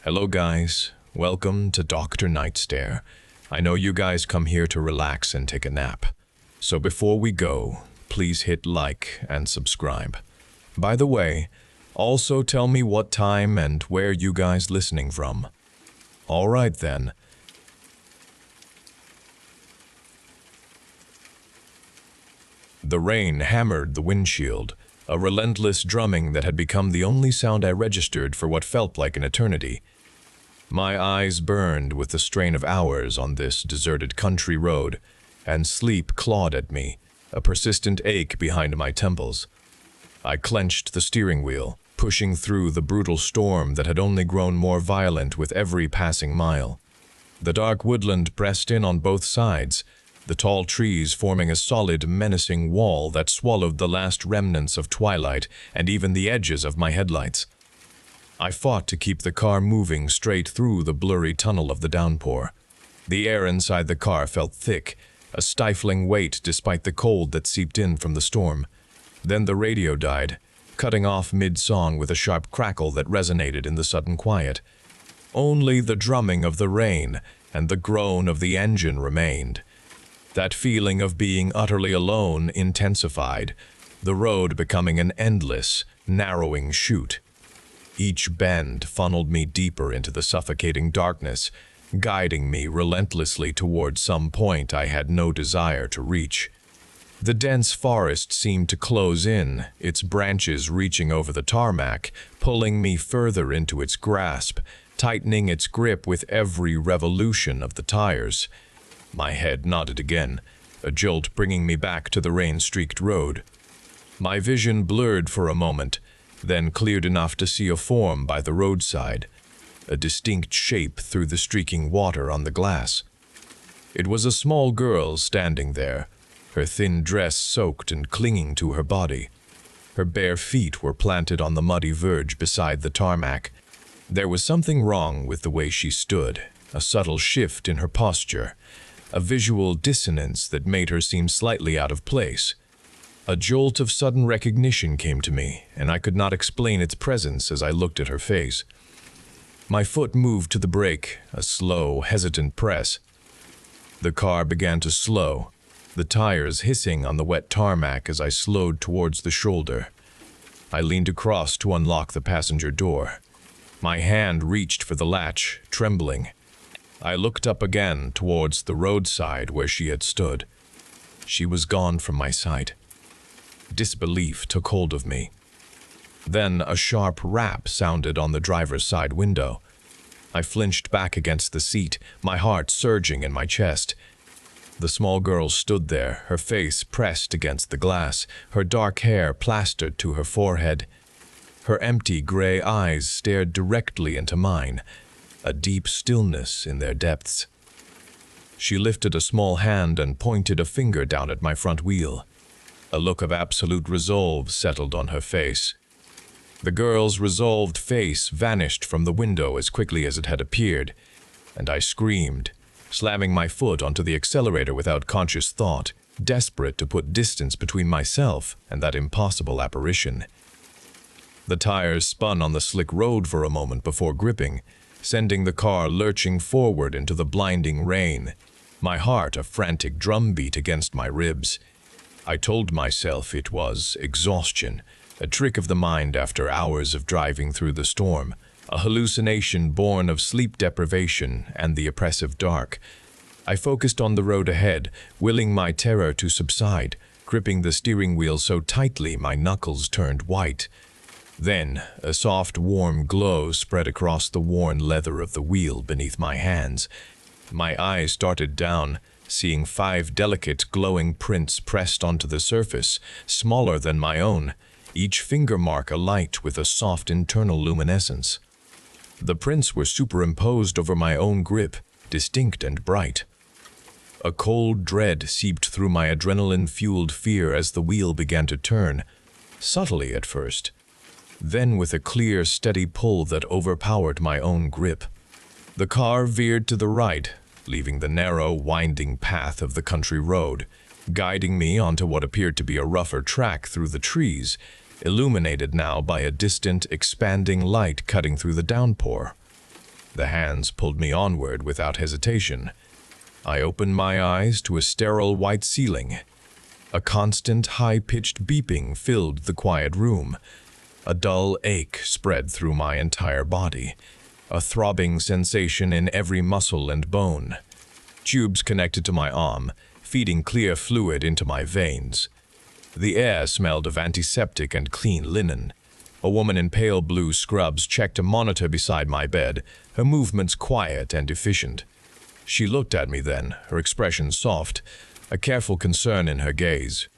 Hello guys, welcome to Dr. Nightstare. I know you guys come here to relax and take a nap. So before we go, please hit like and subscribe. By the way, also tell me what time and where you guys listening from. Alright then. The rain hammered the windshield, a relentless drumming that had become the only sound I registered for what felt like an eternity. My eyes burned with the strain of hours on this deserted country road, and sleep clawed at me, a persistent ache behind my temples. I clenched the steering wheel, pushing through the brutal storm that had only grown more violent with every passing mile. The dark woodland pressed in on both sides, the tall trees forming a solid, menacing wall that swallowed the last remnants of twilight and even the edges of my headlights. I fought to keep the car moving straight through the blurry tunnel of the downpour. The air inside the car felt thick, a stifling weight despite the cold that seeped in from the storm. Then the radio died, cutting off mid-song with a sharp crackle that resonated in the sudden quiet. Only the drumming of the rain and the groan of the engine remained. That feeling of being utterly alone intensified, the road becoming an endless, narrowing chute. Each bend funneled me deeper into the suffocating darkness, guiding me relentlessly toward some point I had no desire to reach. The dense forest seemed to close in, its branches reaching over the tarmac, pulling me further into its grasp, tightening its grip with every revolution of the tires. My head nodded again, a jolt bringing me back to the rain-streaked road. My vision blurred for a moment, then cleared enough to see a form by the roadside, a distinct shape through the streaking water on the glass. It was a small girl standing there, her thin dress soaked and clinging to her body. Her bare feet were planted on the muddy verge beside the tarmac. There was something wrong with the way she stood, a subtle shift in her posture, a visual dissonance that made her seem slightly out of place. A jolt of sudden recognition came to me, and I could not explain its presence as I looked at her face. My foot moved to the brake, a slow, hesitant press. The car began to slow, the tires hissing on the wet tarmac as I slowed towards the shoulder. I leaned across to unlock the passenger door. My hand reached for the latch, trembling. I looked up again towards the roadside where she had stood. She was gone from my sight. Disbelief took hold of me. Then a sharp rap sounded on the driver's side window. I flinched back against the seat, my heart surging in my chest. The small girl stood there, her face pressed against the glass, her dark hair plastered to her forehead. Her empty gray eyes stared directly into mine, a deep stillness in their depths. She lifted a small hand and pointed a finger down at my front wheel. A look of absolute resolve settled on her face. The girl's resolved face vanished from the window as quickly as it had appeared, and I screamed, slamming my foot onto the accelerator without conscious thought, desperate to put distance between myself and that impossible apparition. The tires spun on the slick road for a moment before gripping, sending the car lurching forward into the blinding rain, my heart a frantic drumbeat against my ribs. I told myself it was exhaustion, a trick of the mind after hours of driving through the storm, a hallucination born of sleep deprivation and the oppressive dark. I focused on the road ahead, willing my terror to subside, gripping the steering wheel so tightly my knuckles turned white. Then, a soft, warm glow spread across the worn leather of the wheel beneath my hands. My eyes darted down, seeing 5 delicate, glowing prints pressed onto the surface, smaller than my own, each finger mark alight with a soft internal luminescence. The prints were superimposed over my own grip, distinct and bright. A cold dread seeped through my adrenaline-fueled fear as the wheel began to turn, subtly at first, then with a clear, steady pull that overpowered my own grip. The car veered to the right, leaving the narrow, winding path of the country road, guiding me onto what appeared to be a rougher track through the trees, illuminated now by a distant, expanding light cutting through the downpour. The hands pulled me onward without hesitation. I opened my eyes to a sterile white ceiling. A constant, high-pitched beeping filled the quiet room. A dull ache spread through my entire body, a throbbing sensation in every muscle and bone. Tubes connected to my arm, feeding clear fluid into my veins. The air smelled of antiseptic and clean linen. A woman in pale blue scrubs checked a monitor beside my bed, her movements quiet and efficient. She looked at me then, her expression soft, a careful concern in her gaze.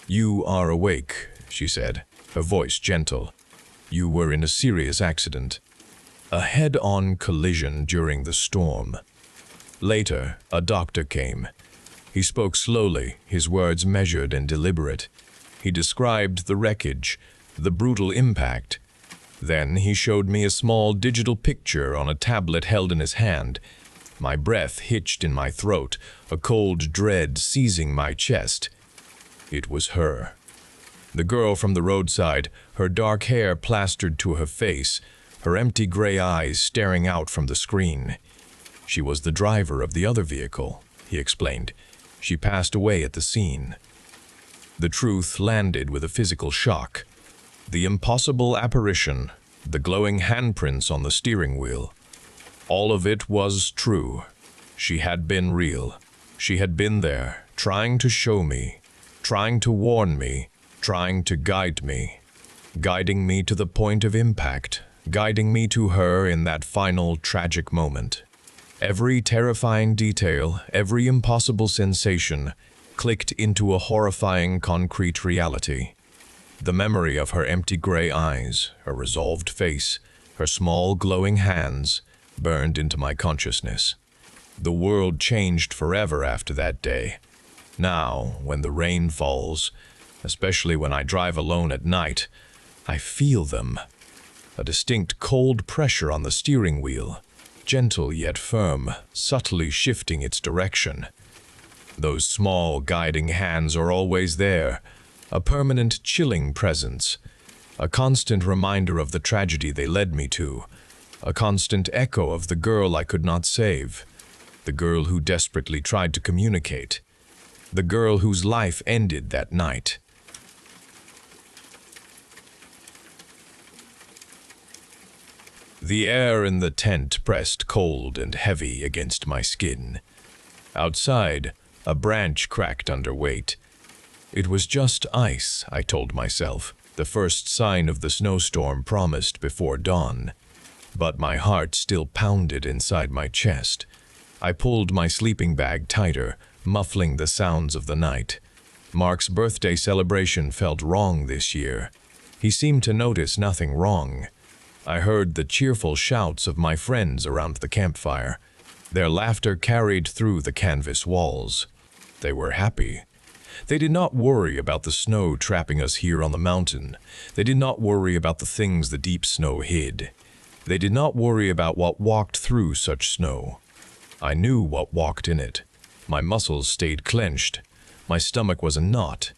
"You are awake," she said, her voice gentle. "You were in a serious accident. A head-on collision during the storm." Later, a doctor came. He spoke slowly, his words measured and deliberate. He described the wreckage, the brutal impact. Then he showed me a small digital picture on a tablet held in his hand. My breath hitched in my throat, a cold dread seizing my chest. It was her. The girl from the roadside, her dark hair plastered to her face, her empty gray eyes staring out from the screen. She was the driver of the other vehicle, he explained. She passed away at the scene. The truth landed with a physical shock. The impossible apparition, the glowing handprints on the steering wheel. All of it was true. She had been real. She had been there, trying to show me, trying to warn me, trying to guide me, guiding me to the point of impact, guiding me to her in that final tragic moment. Every terrifying detail, every impossible sensation, clicked into a horrifying concrete reality. The memory of her empty gray eyes, her resolved face, her small glowing hands, burned into my consciousness. The world changed forever after that day. Now, when the rain falls, especially when I drive alone at night, I feel them. A distinct cold pressure on the steering wheel, gentle yet firm, subtly shifting its direction. Those small guiding hands are always there, a permanent chilling presence, a constant reminder of the tragedy they led me to, a constant echo of the girl I could not save, the girl who desperately tried to communicate, the girl whose life ended that night. The air in the tent pressed cold and heavy against my skin. Outside, a branch cracked under weight. It was just ice, I told myself, the first sign of the snowstorm promised before dawn. But my heart still pounded inside my chest. I pulled my sleeping bag tighter, muffling the sounds of the night. Mark's birthday celebration felt wrong this year. He seemed to notice nothing wrong. I heard the cheerful shouts of my friends around the campfire. Their laughter carried through the canvas walls. They were happy. They did not worry about the snow trapping us here on the mountain. They did not worry about the things the deep snow hid. They did not worry about what walked through such snow. I knew what walked in it. My muscles stayed clenched. My stomach was a knot.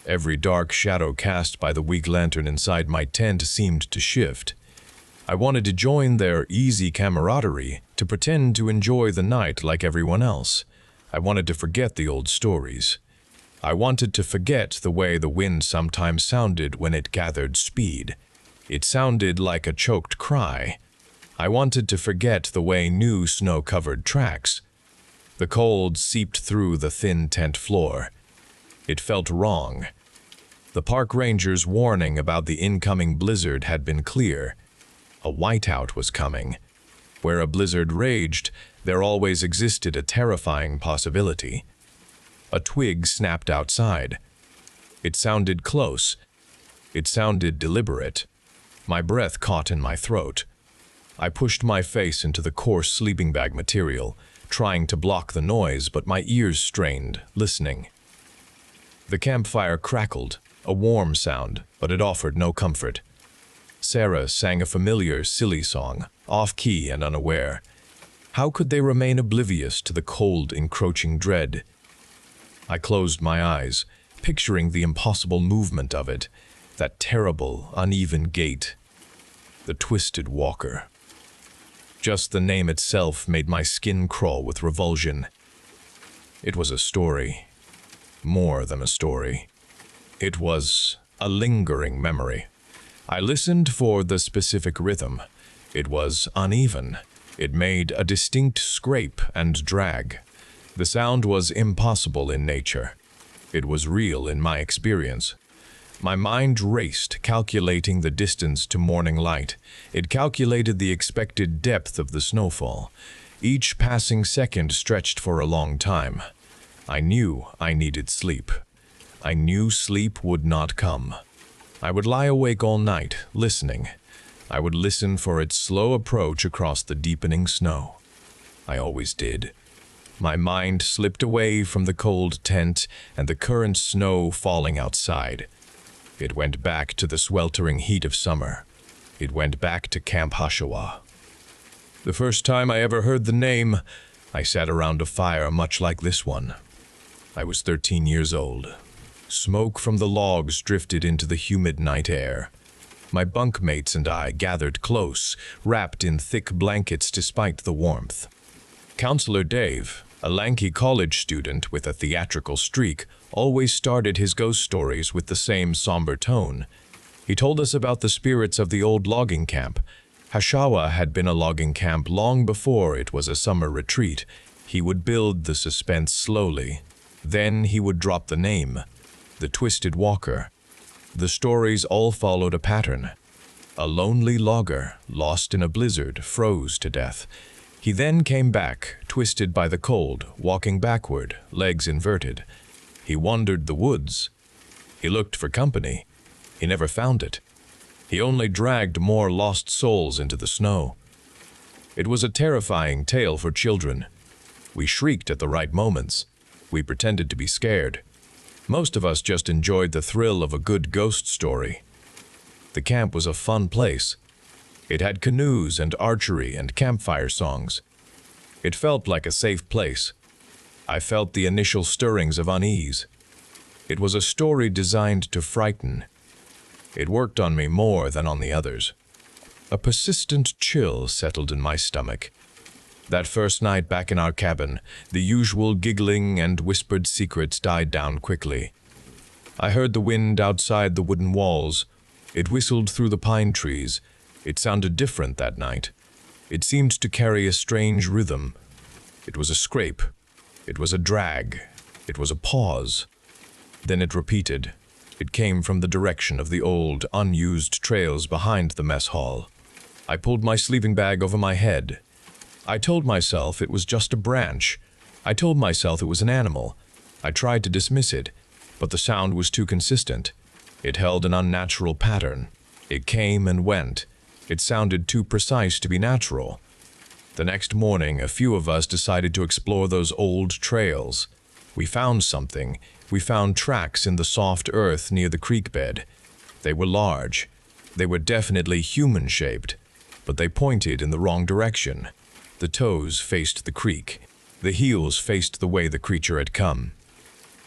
Every dark shadow cast by the weak lantern inside my tent seemed to shift. I wanted to join their easy camaraderie, to pretend to enjoy the night like everyone else. I wanted to forget the old stories. I wanted to forget the way the wind sometimes sounded when it gathered speed. It sounded like a choked cry. I wanted to forget the way new snow-covered tracks. The cold seeped through the thin tent floor. It felt wrong. The park ranger's warning about the incoming blizzard had been clear. A whiteout was coming. Where a blizzard raged, there always existed a terrifying possibility. A twig snapped outside. It sounded close. It sounded deliberate. My breath caught in my throat. I pushed my face into the coarse sleeping bag material, trying to block the noise, but my ears strained, listening. The campfire crackled, a warm sound, but it offered no comfort. Sarah sang a familiar, silly song, off-key and unaware. How could they remain oblivious to the cold, encroaching dread? I closed my eyes, picturing the impossible movement of it, that terrible, uneven gait. The twisted walker. Just the name itself made my skin crawl with revulsion. It was a story. More than a story. It was a lingering memory. I listened for the specific rhythm. It was uneven. It made a distinct scrape and drag. The sound was impossible in nature. It was real in my experience. My mind raced, calculating the distance to morning light. It calculated the expected depth of the snowfall. Each passing second stretched for a long time. I knew I needed sleep. I knew sleep would not come. I would lie awake all night, listening. I would listen for its slow approach across the deepening snow. I always did. My mind slipped away from the cold tent and the current snow falling outside. It went back to the sweltering heat of summer. It went back to Camp Hashawa. The first time I ever heard the name, I sat around a fire much like this one. I was 13 years old. Smoke from the logs drifted into the humid night air. My bunkmates and I gathered close, wrapped in thick blankets despite the warmth. Counselor Dave, a lanky college student with a theatrical streak, always started his ghost stories with the same somber tone. He told us about the spirits of the old logging camp. Hashawa had been a logging camp long before it was a summer retreat. He would build the suspense slowly. Then he would drop the name, the Twisted Walker. The stories all followed a pattern. A lonely logger, lost in a blizzard, froze to death. He then came back, twisted by the cold, walking backward, legs inverted. He wandered the woods. He looked for company. He never found it. He only dragged more lost souls into the snow. It was a terrifying tale for children. We shrieked at the right moments. We pretended to be scared. Most of us just enjoyed the thrill of a good ghost story. The camp was a fun place. It had canoes and archery and campfire songs. It felt like a safe place. I felt the initial stirrings of unease. It was a story designed to frighten. It worked on me more than on the others. A persistent chill settled in my stomach. That first night back in our cabin, the usual giggling and whispered secrets died down quickly. I heard the wind outside the wooden walls. It whistled through the pine trees. It sounded different that night. It seemed to carry a strange rhythm. It was a scrape. It was a drag. It was a pause. Then it repeated. It came from the direction of the old, unused trails behind the mess hall. I pulled my sleeping bag over my head. I told myself it was just a branch. I told myself it was an animal. I tried to dismiss it, but the sound was too consistent. It held an unnatural pattern. It came and went. It sounded too precise to be natural. The next morning, a few of us decided to explore those old trails. We found something. We found tracks in the soft earth near the creek bed. They were large. They were definitely human-shaped, but they pointed in the wrong direction. The toes faced the creek. The heels faced the way the creature had come.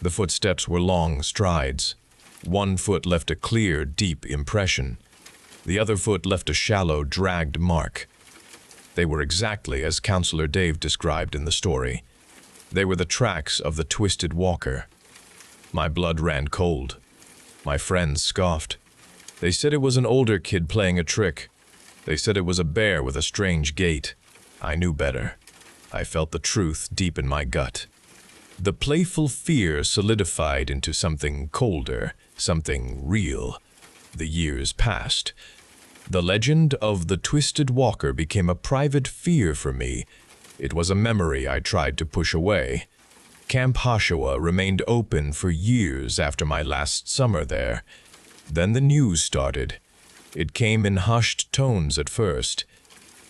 The footsteps were long strides. One foot left a clear, deep impression. The other foot left a shallow, dragged mark. They were exactly as Counselor Dave described in the story. They were the tracks of the Twisted Walker. My blood ran cold. My friends scoffed. They said it was an older kid playing a trick. They said it was a bear with a strange gait. I knew better. I felt the truth deep in my gut. The playful fear solidified into something colder, something real. The years passed. The legend of the Twisted Walker became a private fear for me. It was a memory I tried to push away. Camp Hashawa remained open for years after my last summer there. Then the news started. It came in hushed tones at first.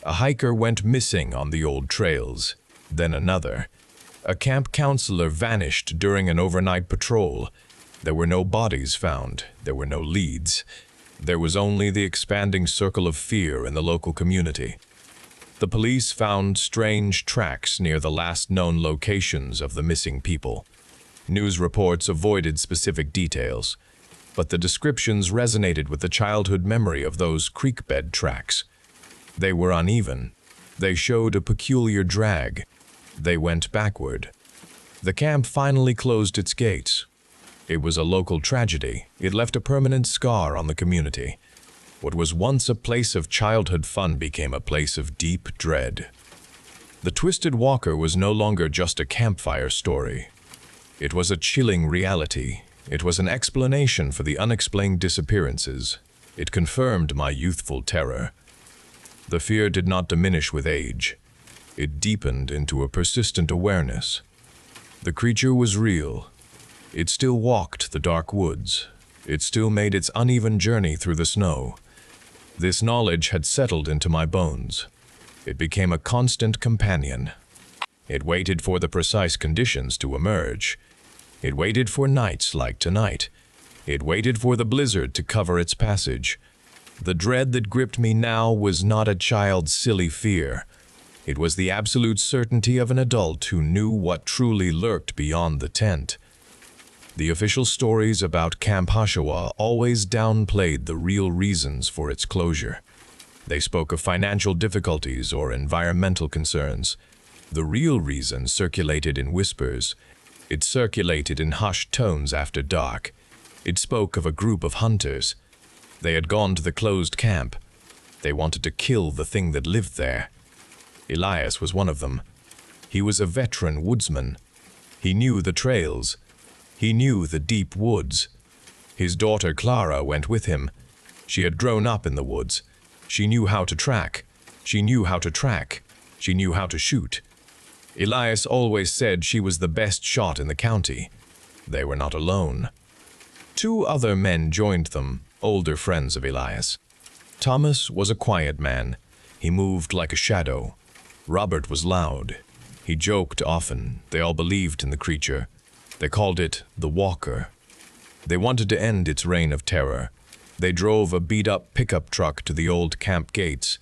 A hiker went missing on the old trails. Then another. A camp counselor vanished during an overnight patrol. There were no bodies found. There were no leads. There was only the expanding circle of fear in the local community. The police found strange tracks near the last known locations of the missing people. News reports avoided specific details, but the descriptions resonated with the childhood memory of those creek bed tracks. They were uneven. They showed a peculiar drag. They went backward. The camp finally closed its gates. It was a local tragedy. It left a permanent scar on the community. What was once a place of childhood fun became a place of deep dread. The Twisted Walker was no longer just a campfire story. It was a chilling reality. It was an explanation for the unexplained disappearances. It confirmed my youthful terror. The fear did not diminish with age. It deepened into a persistent awareness. The creature was real. It still walked the dark woods. It still made its uneven journey through the snow. This knowledge had settled into my bones. It became a constant companion. It waited for the precise conditions to emerge. It waited for nights like tonight. It waited for the blizzard to cover its passage. The dread that gripped me now was not a child's silly fear. It was the absolute certainty of an adult who knew what truly lurked beyond the tent. The official stories about Camp Hashawa always downplayed the real reasons for its closure. They spoke of financial difficulties or environmental concerns. The real reason circulated in whispers. It circulated in hushed tones after dark. It spoke of a group of hunters. They had gone to the closed camp. They wanted to kill the thing that lived there. Elias was one of them. He was a veteran woodsman. He knew the trails. He knew the deep woods. His daughter Clara went with him. She had grown up in the woods. She knew how to track. She knew how to track. She knew how to shoot. Elias always said she was the best shot in the county. They were not alone. 2 other men joined them, older friends of Elias. Thomas was a quiet man. He moved like a shadow. Robert was loud. He joked often. They all believed in the creature. They called it the Walker. They wanted to end its reign of terror. They drove a beat-up pickup truck to the old camp gates.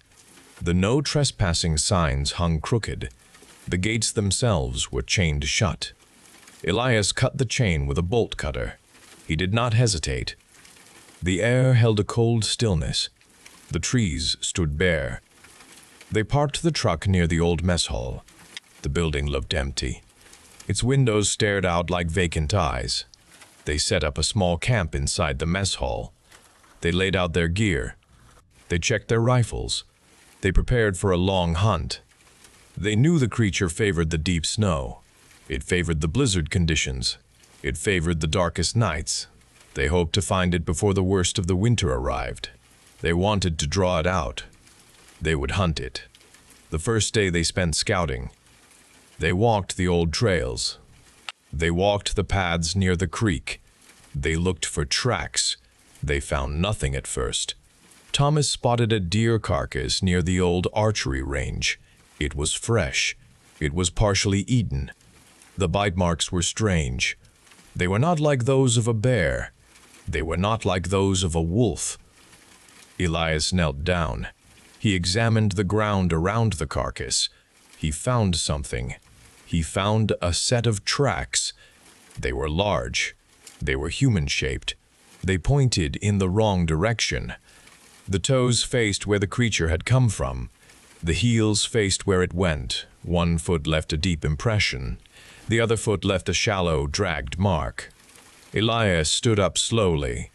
The no trespassing signs hung crooked. The gates themselves were chained shut. Elias cut the chain with a bolt cutter. He did not hesitate. The air held a cold stillness. The trees stood bare. They parked the truck near the old mess hall. The building looked empty. Its windows stared out like vacant eyes. They set up a small camp inside the mess hall. They laid out their gear. They checked their rifles. They prepared for a long hunt. They knew the creature favored the deep snow. It favored the blizzard conditions. It favored the darkest nights. They hoped to find it before the worst of the winter arrived. They wanted to draw it out. They would hunt it. The first day they spent scouting. They walked the old trails. They walked the paths near the creek. They looked for tracks. They found nothing at first. Thomas spotted a deer carcass near the old archery range. It was fresh. It was partially eaten. The bite marks were strange. They were not like those of a bear. They were not like those of a wolf. Elias knelt down. He examined the ground around the carcass. He found something. He found a set of tracks. They were large. They were human-shaped. They pointed in the wrong direction. The toes faced where the creature had come from. The heels faced where it went. One foot left a deep impression. The other foot left a shallow, dragged mark. Elias stood up slowly.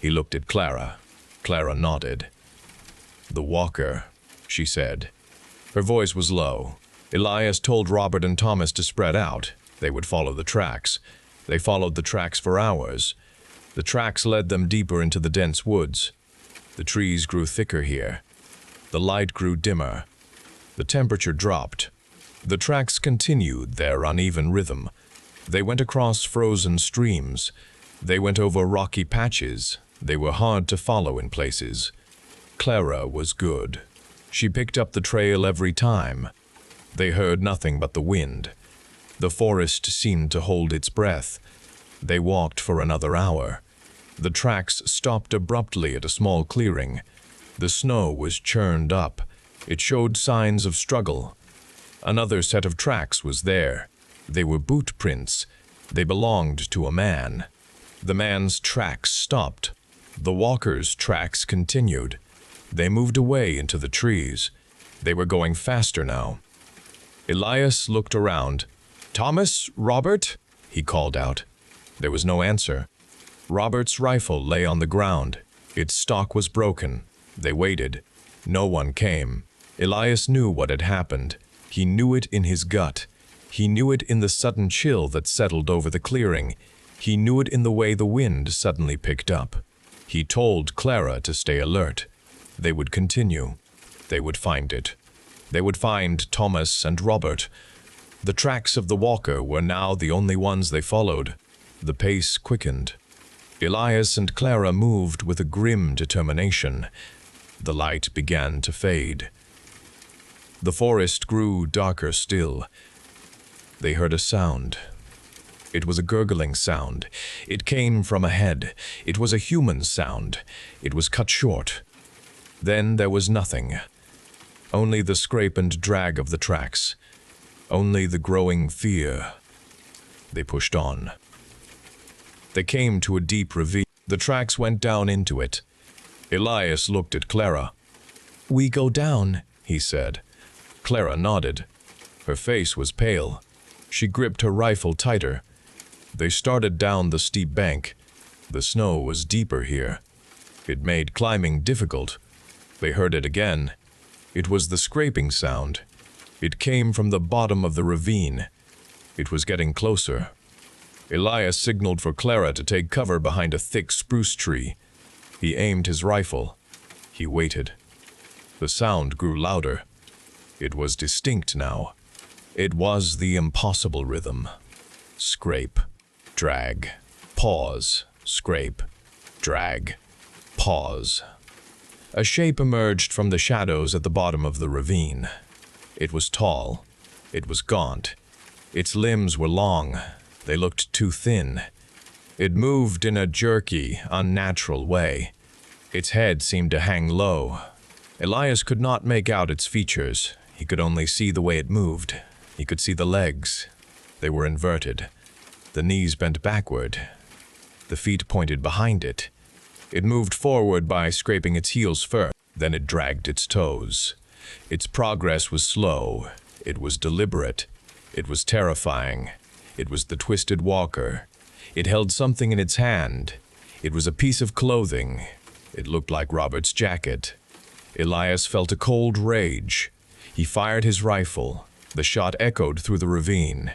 He looked at Clara. Clara nodded. "The Walker," she said. Her voice was low. Elias told Robert and Thomas to spread out. They would follow the tracks. They followed the tracks for hours. The tracks led them deeper into the dense woods. The trees grew thicker here. The light grew dimmer. The temperature dropped. The tracks continued their uneven rhythm. They went across frozen streams. They went over rocky patches. They were hard to follow in places. Clara was good. She picked up the trail every time. They heard nothing but the wind. The forest seemed to hold its breath. They walked for another hour. The tracks stopped abruptly at a small clearing. The snow was churned up. It showed signs of struggle. Another set of tracks was there. They were boot prints. They belonged to a man. The man's tracks stopped. The walker's tracks continued. They moved away into the trees. They were going faster now. Elias looked around. "Thomas? Robert?" he called out. There was no answer. Robert's rifle lay on the ground. Its stock was broken. They waited. No one came. Elias knew what had happened. He knew it in his gut. He knew it in the sudden chill that settled over the clearing. He knew it in the way the wind suddenly picked up. He told Clara to stay alert. They would continue. They would find it. They would find Thomas and Robert. The tracks of the walker were now the only ones they followed. The pace quickened. Elias and Clara moved with a grim determination. The light began to fade. The forest grew darker still. They heard a sound. It was a gurgling sound. It came from ahead. It was a human sound. It was cut short. Then there was nothing. Only the scrape and drag of the tracks. Only the growing fear. They pushed on. They came to a deep ravine. The tracks went down into it. Elias looked at Clara. "We go down," he said. Clara nodded. Her face was pale. She gripped her rifle tighter. They started down the steep bank. The snow was deeper here. It made climbing difficult. They heard it again. It was the scraping sound. It came from the bottom of the ravine. It was getting closer. Elias signaled for Clara to take cover behind a thick spruce tree. He aimed his rifle. He waited. The sound grew louder. It was distinct now. It was the impossible rhythm. Scrape, drag, pause, scrape, drag, pause. A shape emerged from the shadows at the bottom of the ravine. It was tall. It was gaunt. Its limbs were long. They looked too thin. It moved in a jerky, unnatural way. Its head seemed to hang low. Elias could not make out its features. He could only see the way it moved. He could see the legs. They were inverted. The knees bent backward. The feet pointed behind it. It moved forward by scraping its heels first. Then it dragged its toes. Its progress was slow. It was deliberate. It was terrifying. It was the twisted walker. It held something in its hand. It was a piece of clothing. It looked like Robert's jacket. Elias felt a cold rage. He fired his rifle. The shot echoed through the ravine.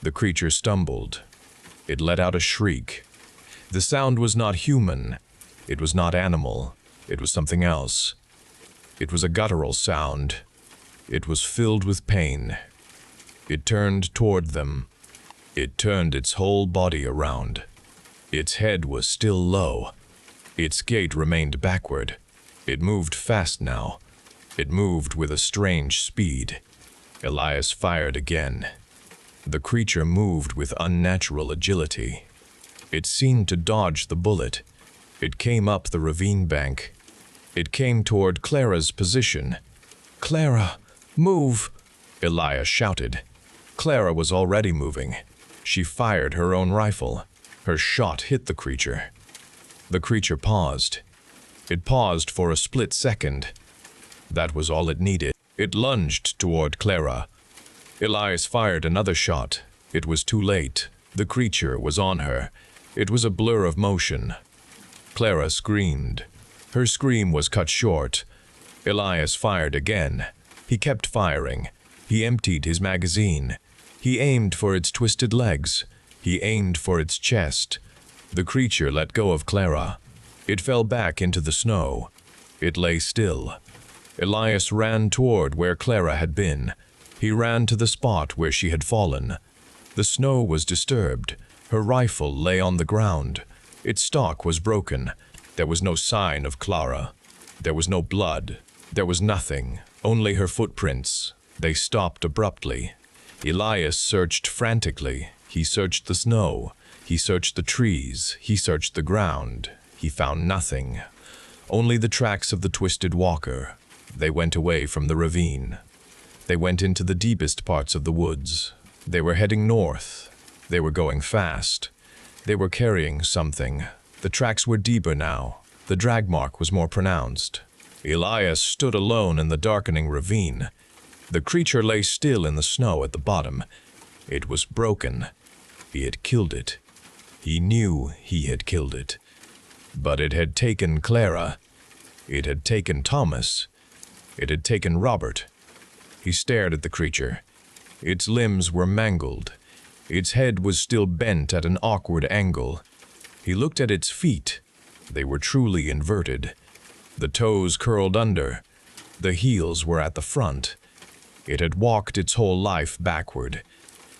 The creature stumbled. It let out a shriek. The sound was not human. It was not animal. It was something else. It was a guttural sound. It was filled with pain. It turned toward them. It turned its whole body around. Its head was still low. Its gait remained backward. It moved fast now. It moved with a strange speed. Elias fired again. The creature moved with unnatural agility. It seemed to dodge the bullet. It came up the ravine bank. It came toward Clara's position. "Clara, move!" Elias shouted. Clara was already moving. She fired her own rifle. Her shot hit the creature. The creature paused. It paused for a split second. That was all it needed. It lunged toward Clara. Elias fired another shot. It was too late. The creature was on her. It was a blur of motion. Clara screamed. Her scream was cut short. Elias fired again. He kept firing. He emptied his magazine. He aimed for its twisted legs. He aimed for its chest. The creature let go of Clara. It fell back into the snow. It lay still. Elias ran toward where Clara had been. He ran to the spot where she had fallen. The snow was disturbed. Her rifle lay on the ground. Its stock was broken. There was no sign of Clara. There was no blood. There was nothing, only her footprints. They stopped abruptly. Elias searched frantically. He searched the snow. He searched the trees. He searched the ground. He found nothing. Only the tracks of the twisted walker. They went away from the ravine. They went into the deepest parts of the woods. They were heading north. They were going fast. They were carrying something. The tracks were deeper now. The drag mark was more pronounced. Elias stood alone in the darkening ravine. The creature lay still in the snow at the bottom. It was broken. He had killed it. He knew he had killed it. But it had taken Clara. It had taken Thomas. It had taken Robert. He stared at the creature. Its limbs were mangled. Its head was still bent at an awkward angle. He looked at its feet. They were truly inverted. The toes curled under. The heels were at the front. It had walked its whole life backward.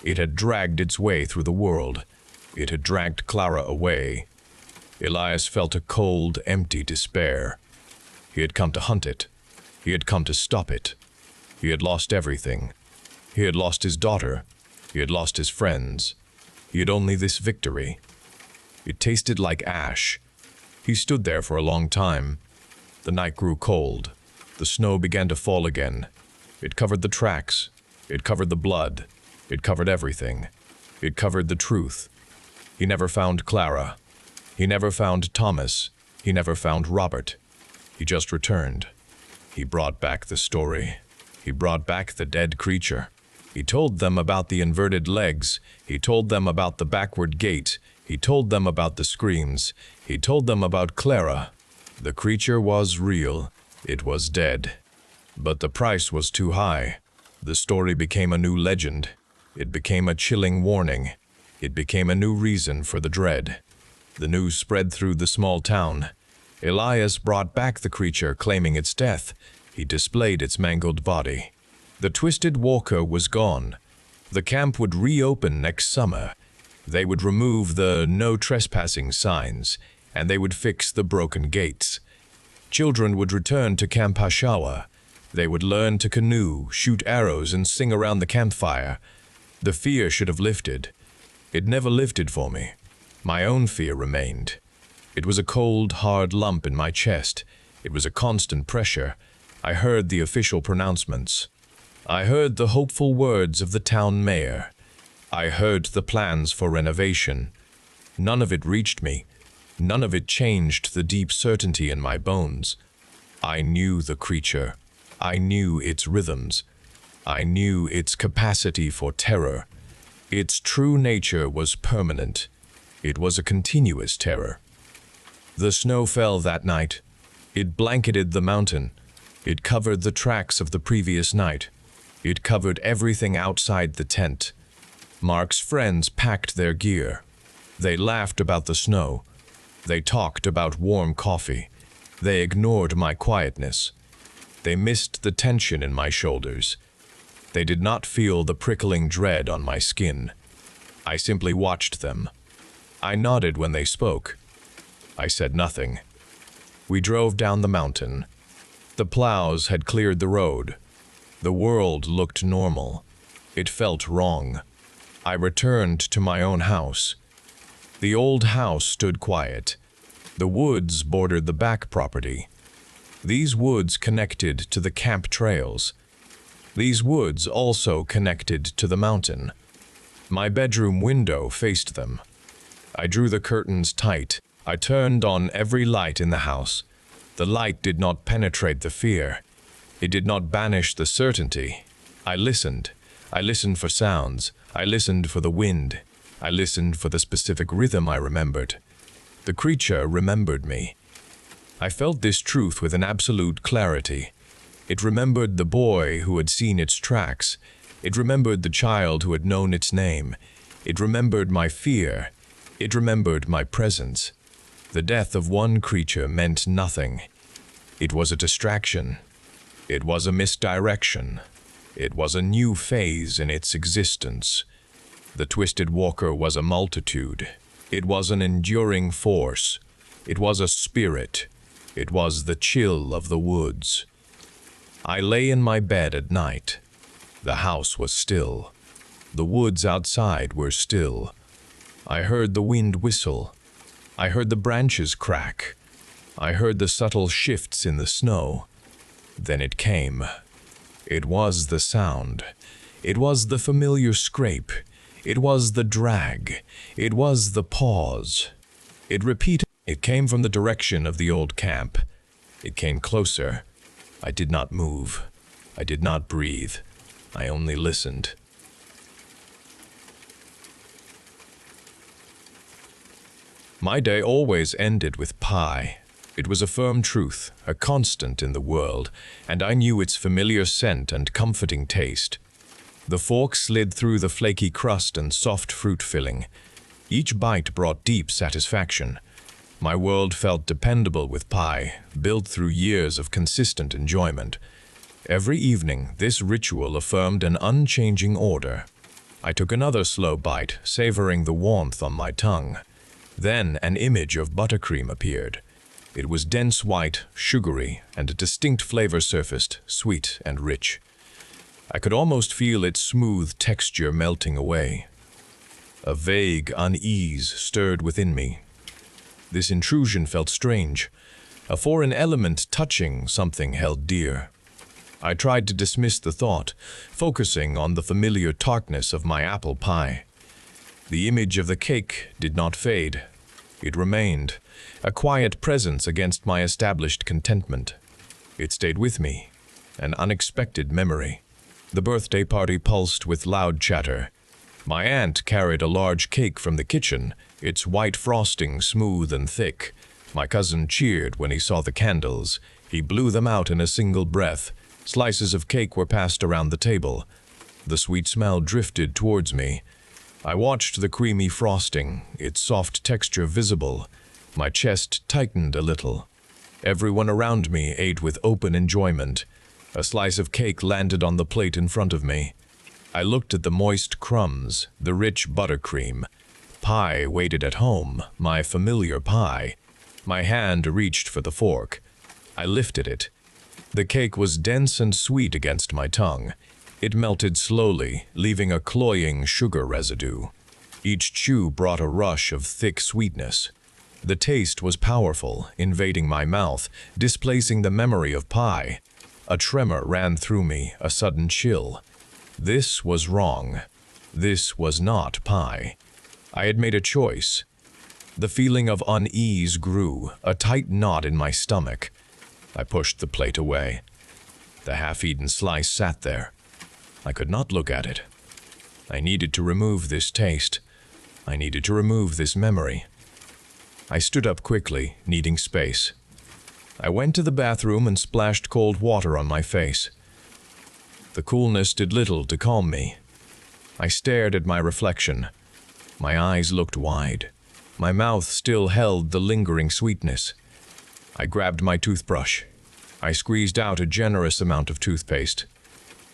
It had dragged its way through the world. It had dragged Clara away. Elias felt a cold, empty despair. He had come to hunt it. He had come to stop it. He had lost everything. He had lost his daughter. He had lost his friends. He had only this victory. It tasted like ash. He stood there for a long time. The night grew cold. The snow began to fall again. It covered the tracks. It covered the blood. It covered everything. It covered the truth. He never found Clara. He never found Thomas. He never found Robert. He just returned. He brought back the story. He brought back the dead creature. He told them about the inverted legs. He told them about the backward gait. He told them about the screams. He told them about Clara. The creature was real. It was dead. But the price was too high. The story became a new legend. It became a chilling warning. It became a new reason for the dread. The news spread through the small town. Elias brought back the creature, claiming its death. He displayed its mangled body. The twisted walker was gone. The camp would reopen next summer. They would remove the no trespassing signs, and they would fix the broken gates. Children would return to Camp Hashawa. They would learn to canoe, shoot arrows, and sing around the campfire. The fear should have lifted. It never lifted for me. My own fear remained. It was a cold, hard lump in my chest. It was a constant pressure. I heard the official pronouncements. I heard the hopeful words of the town mayor. I heard the plans for renovation. None of it reached me. None of it changed the deep certainty in my bones. I knew the creature. I knew its rhythms. I knew its capacity for terror. Its true nature was permanent. It was a continuous terror. The snow fell that night. It blanketed the mountain. It covered the tracks of the previous night. It covered everything outside the tent. Mark's friends packed their gear. They laughed about the snow. They talked about warm coffee. They ignored my quietness. They missed the tension in my shoulders. They did not feel the prickling dread on my skin. I simply watched them. I nodded when they spoke. I said nothing. We drove down the mountain. The plows had cleared the road. The world looked normal. It felt wrong. I returned to my own house. The old house stood quiet. The woods bordered the back property. These woods connected to the camp trails. These woods also connected to the mountain. My bedroom window faced them. I drew the curtains tight. I turned on every light in the house. The light did not penetrate the fear. It did not banish the certainty. I listened. I listened for sounds. I listened for the wind. I listened for the specific rhythm I remembered. The creature remembered me. I felt this truth with an absolute clarity. It remembered the boy who had seen its tracks. It remembered the child who had known its name. It remembered my fear. It remembered my presence. The death of one creature meant nothing. It was a distraction. It was a misdirection. It was a new phase in its existence. The twisted walker was a multitude. It was an enduring force. It was a spirit. It was the chill of the woods. I lay in my bed at night. The house was still. The woods outside were still. I heard the wind whistle. I heard the branches crack. I heard the subtle shifts in the snow. Then it came. It was the sound. It was the familiar scrape. It was the drag. It was the pause. It repeated. It came from the direction of the old camp. It came closer. I did not move. I did not breathe. I only listened. My day always ended with pie. It was a firm truth, a constant in the world, and I knew its familiar scent and comforting taste. The fork slid through the flaky crust and soft fruit filling. Each bite brought deep satisfaction. My world felt dependable with pie, built through years of consistent enjoyment. Every evening, this ritual affirmed an unchanging order. I took another slow bite, savoring the warmth on my tongue. Then an image of buttercream appeared. It was dense white, sugary, and a distinct flavor surfaced, sweet and rich. I could almost feel its smooth texture melting away. A vague unease stirred within me. This intrusion felt strange, a foreign element touching something held dear. I tried to dismiss the thought, focusing on the familiar tartness of my apple pie. The image of the cake did not fade. It remained, a quiet presence against my established contentment. It stayed with me, an unexpected memory. The birthday party pulsed with loud chatter. My aunt carried a large cake from the kitchen, its white frosting smooth and thick. My cousin cheered when he saw the candles. He blew them out in a single breath. Slices of cake were passed around the table. The sweet smell drifted towards me. I watched the creamy frosting, its soft texture visible. My chest tightened a little. Everyone around me ate with open enjoyment. A slice of cake landed on the plate in front of me. I looked at the moist crumbs, the rich buttercream. Pie waited at home, my familiar pie. My hand reached for the fork. I lifted it. The cake was dense and sweet against my tongue. It melted slowly, leaving a cloying sugar residue. Each chew brought a rush of thick sweetness. The taste was powerful, invading my mouth, displacing the memory of pie. A tremor ran through me, a sudden chill. This was wrong. This was not pie. I had made a choice. The feeling of unease grew, a tight knot in my stomach. I pushed the plate away. The half-eaten slice sat there. I could not look at it. I needed to remove this taste. I needed to remove this memory. I stood up quickly, needing space. I went to the bathroom and splashed cold water on my face. The coolness did little to calm me. I stared at my reflection. My eyes looked wide. My mouth still held the lingering sweetness. I grabbed my toothbrush. I squeezed out a generous amount of toothpaste.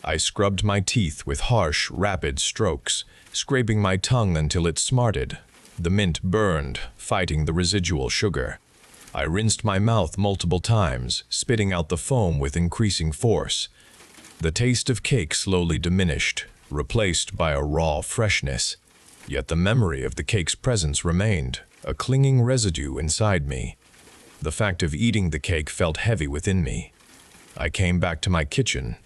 I scrubbed my teeth with harsh, rapid strokes, scraping my tongue until it smarted. The mint burned, fighting the residual sugar. I rinsed my mouth multiple times, spitting out the foam with increasing force. The taste of cake slowly diminished, replaced by a raw freshness. Yet the memory of the cake's presence remained, a clinging residue inside me. The fact of eating the cake felt heavy within me. I came back to my kitchen.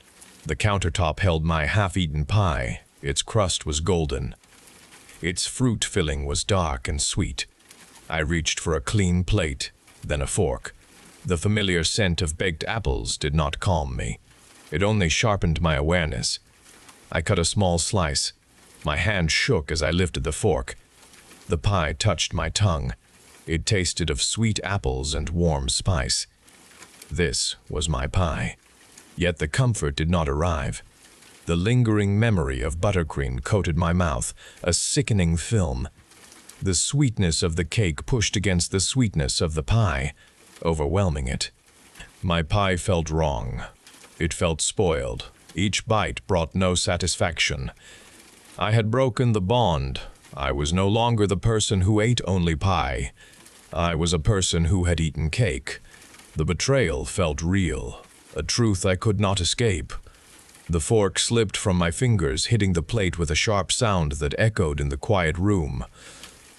The countertop held my half-eaten pie. Its crust was golden. Its fruit filling was dark and sweet. I reached for a clean plate, then a fork. The familiar scent of baked apples did not calm me. It only sharpened my awareness. I cut a small slice. My hand shook as I lifted the fork. The pie touched my tongue. It tasted of sweet apples and warm spice. This was my pie. Yet the comfort did not arrive. The lingering memory of buttercream coated my mouth, a sickening film. The sweetness of the cake pushed against the sweetness of the pie, overwhelming it. My pie felt wrong. It felt spoiled. Each bite brought no satisfaction. I had broken the bond. I was no longer the person who ate only pie. I was a person who had eaten cake. The betrayal felt real, a truth I could not escape. The fork slipped from my fingers, hitting the plate with a sharp sound that echoed in the quiet room.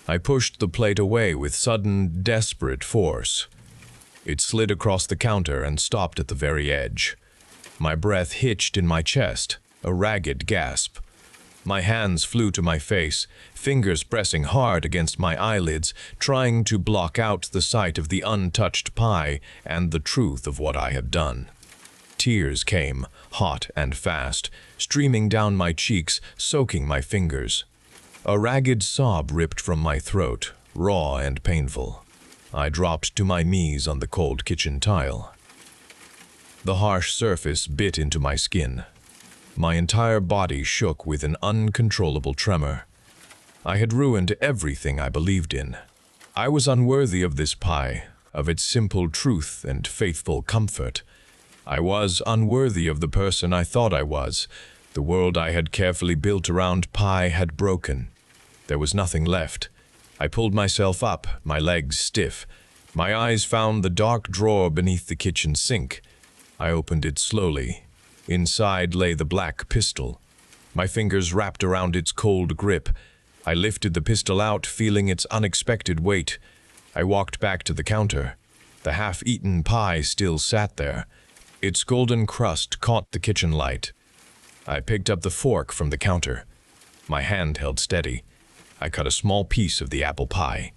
I pushed the plate away with sudden, desperate force. It slid across the counter and stopped at the very edge. My breath hitched in my chest, a ragged gasp. My hands flew to my face, fingers pressing hard against my eyelids, trying to block out the sight of the untouched pie and the truth of what I had done. Tears came, hot and fast, streaming down my cheeks, soaking my fingers. A ragged sob ripped from my throat, raw and painful. I dropped to my knees on the cold kitchen tile. The harsh surface bit into my skin. My entire body shook with an uncontrollable tremor. I had ruined everything I believed in. I was unworthy of this pie, of its simple truth and faithful comfort. I was unworthy of the person I thought I was. The world I had carefully built around pie had broken. There was nothing left. I pulled myself up, my legs stiff. My eyes found the dark drawer beneath the kitchen sink. I opened it slowly. Inside lay the black pistol. My fingers wrapped around its cold grip. I lifted the pistol out, feeling its unexpected weight. I walked back to the counter. The half-eaten pie still sat there. Its golden crust caught the kitchen light. I picked up the fork from the counter. My hand held steady. I cut a small piece of the apple pie.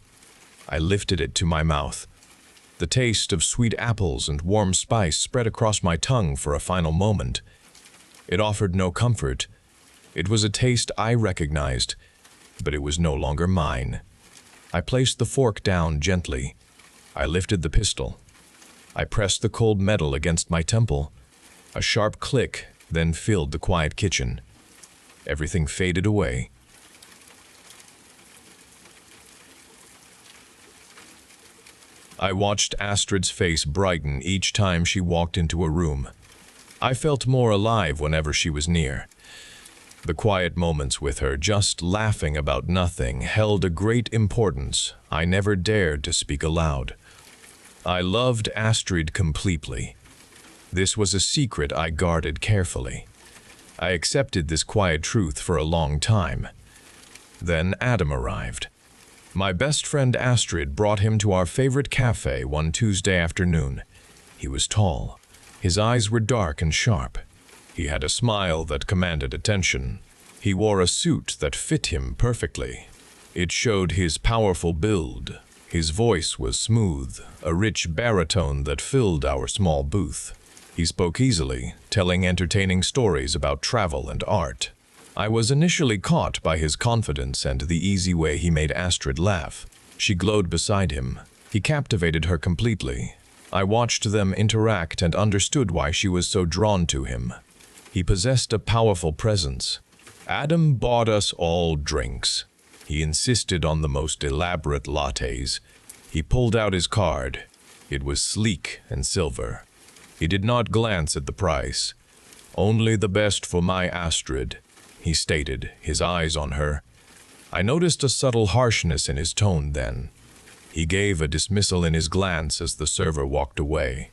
I lifted it to my mouth. The taste of sweet apples and warm spice spread across my tongue for a final moment. It offered no comfort. It was a taste I recognized, but it was no longer mine. I placed the fork down gently. I lifted the pistol. I pressed the cold metal against my temple. A sharp click then filled the quiet kitchen. Everything faded away. I watched Astrid's face brighten each time she walked into a room. I felt more alive whenever she was near. The quiet moments with her, just laughing about nothing, held a great importance I never dared to speak aloud. I loved Astrid completely. This was a secret I guarded carefully. I accepted this quiet truth for a long time. Then Adam arrived. My best friend Astrid brought him to our favorite cafe one Tuesday afternoon. He was tall. His eyes were dark and sharp. He had a smile that commanded attention. He wore a suit that fit him perfectly. It showed his powerful build. His voice was smooth, a rich baritone that filled our small booth. He spoke easily, telling entertaining stories about travel and art. I was initially caught by his confidence and the easy way he made Astrid laugh. She glowed beside him. He captivated her completely. I watched them interact and understood why she was so drawn to him. He possessed a powerful presence. Adam bought us all drinks. He insisted on the most elaborate lattes. He pulled out his card. It was sleek and silver. He did not glance at the price. "Only the best for my Astrid," he stated, his eyes on her. I noticed a subtle harshness in his tone then. He gave a dismissal in his glance as the server walked away.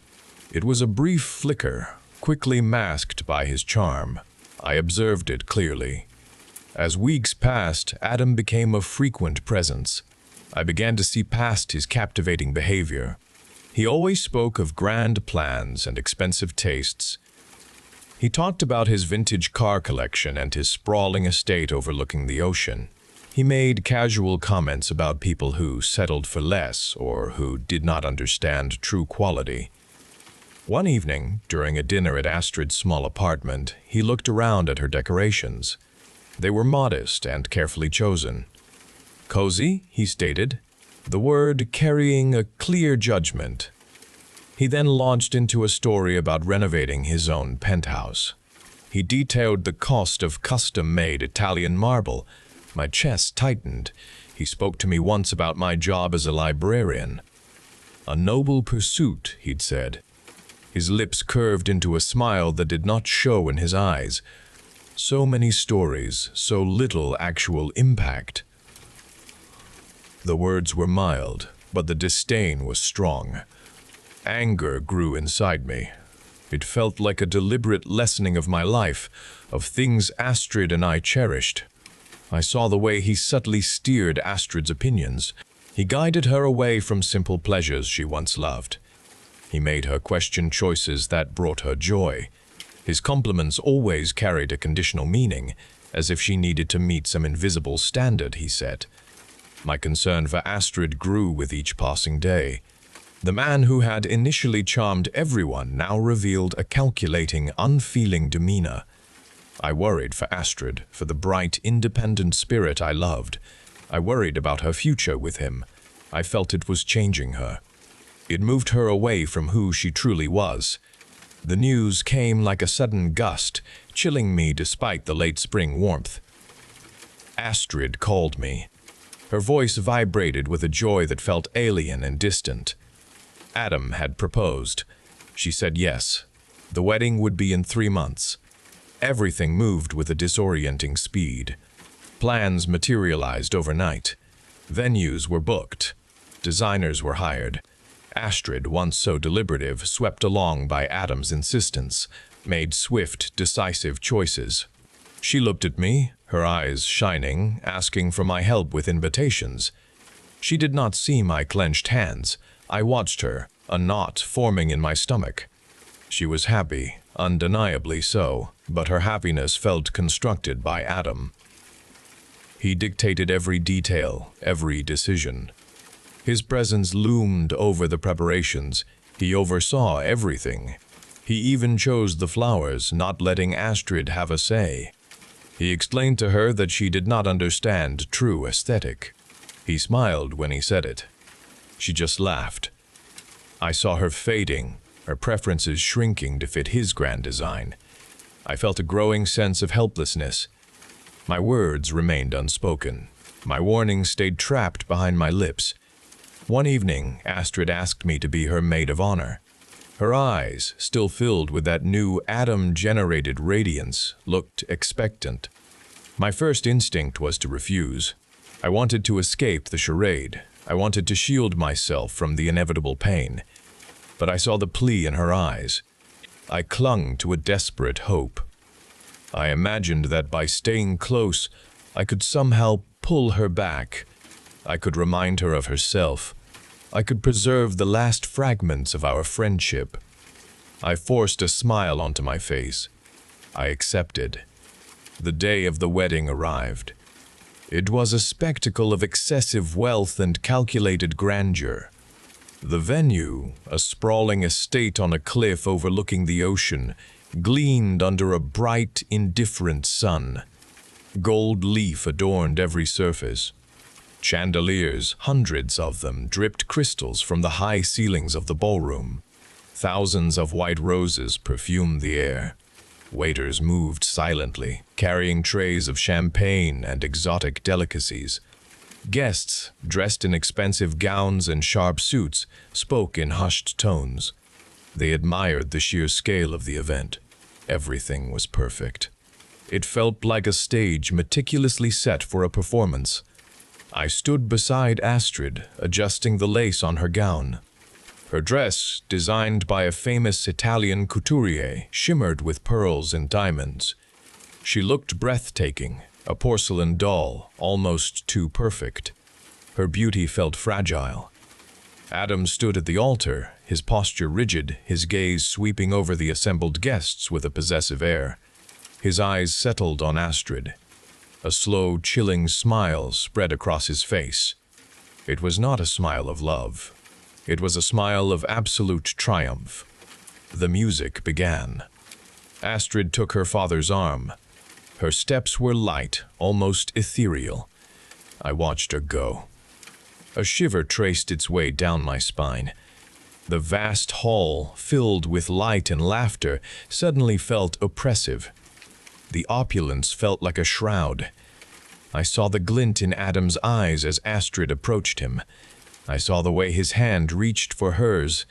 It was a brief flicker, quickly masked by his charm. I observed it clearly. As weeks passed, Adam became a frequent presence. I began to see past his captivating behavior. He always spoke of grand plans and expensive tastes. He talked about his vintage car collection and his sprawling estate overlooking the ocean. He made casual comments about people who settled for less or who did not understand true quality. One evening, during a dinner at Astrid's small apartment, he looked around at her decorations. They were modest and carefully chosen. "Cozy," he stated, the word carrying a clear judgment. He then launched into a story about renovating his own penthouse. He detailed the cost of custom-made Italian marble. My chest tightened. He spoke to me once about my job as a librarian. "A noble pursuit," he'd said. His lips curved into a smile that did not show in his eyes. So many stories, so little actual impact. The words were mild, but the disdain was strong. Anger grew inside me. It felt like a deliberate lessening of my life, of things Astrid and I cherished. I saw the way he subtly steered Astrid's opinions. He guided her away from simple pleasures she once loved. He made her question choices that brought her joy. His compliments always carried a conditional meaning, as if she needed to meet some invisible standard he set. My concern for Astrid grew with each passing day. The man who had initially charmed everyone now revealed a calculating, unfeeling demeanor. I worried for Astrid, for the bright, independent spirit I loved. I worried about her future with him. I felt it was changing her. It moved her away from who she truly was. The news came like a sudden gust, chilling me despite the late spring warmth. Astrid called me. Her voice vibrated with a joy that felt alien and distant. Adam had proposed. She said yes. The wedding would be in 3 months. Everything moved with a disorienting speed. Plans materialized overnight. Venues were booked. Designers were hired. Astrid, once so deliberative, swept along by Adam's insistence, made swift, decisive choices. She looked at me, her eyes shining, asking for my help with invitations. She did not see my clenched hands. I watched her, a knot forming in my stomach. She was happy, undeniably so, but her happiness felt constructed by Adam. He dictated every detail, every decision. His presence loomed over the preparations. He oversaw everything. He even chose the flowers, not letting Astrid have a say. He explained to her that she did not understand true aesthetic. He smiled when he said it. She just laughed. I saw her fading, her preferences shrinking to fit his grand design. I felt a growing sense of helplessness. My words remained unspoken. My warnings stayed trapped behind my lips. One evening, Astrid asked me to be her maid of honor. Her eyes, still filled with that new Adam-generated radiance, looked expectant. My first instinct was to refuse. I wanted to escape the charade. I wanted to shield myself from the inevitable pain. But I saw the plea in her eyes. I clung to a desperate hope. I imagined that by staying close, I could somehow pull her back. I could remind her of herself. I could preserve the last fragments of our friendship. I forced a smile onto my face. I accepted. The day of the wedding arrived. It was a spectacle of excessive wealth and calculated grandeur. The venue, a sprawling estate on a cliff overlooking the ocean, gleamed under a bright, indifferent sun. Gold leaf adorned every surface. Chandeliers, hundreds of them, dripped crystals from the high ceilings of the ballroom. Thousands of white roses perfumed the air. Waiters moved silently, carrying trays of champagne and exotic delicacies. Guests, dressed in expensive gowns and sharp suits, spoke in hushed tones. They admired the sheer scale of the event. Everything was perfect. It felt like a stage meticulously set for a performance. I stood beside Astrid, adjusting the lace on her gown. Her dress, designed by a famous Italian couturier, shimmered with pearls and diamonds. She looked breathtaking, a porcelain doll, almost too perfect. Her beauty felt fragile. Adam stood at the altar, his posture rigid, his gaze sweeping over the assembled guests with a possessive air. His eyes settled on Astrid. A slow, chilling smile spread across his face. It was not a smile of love. It was a smile of absolute triumph. The music began. Astrid took her father's arm. Her steps were light, almost ethereal. I watched her go. A shiver traced its way down my spine. The vast hall, filled with light and laughter, suddenly felt oppressive. The opulence felt like a shroud. I saw the glint in Adam's eyes as Astrid approached him. I saw the way his hand reached for hers,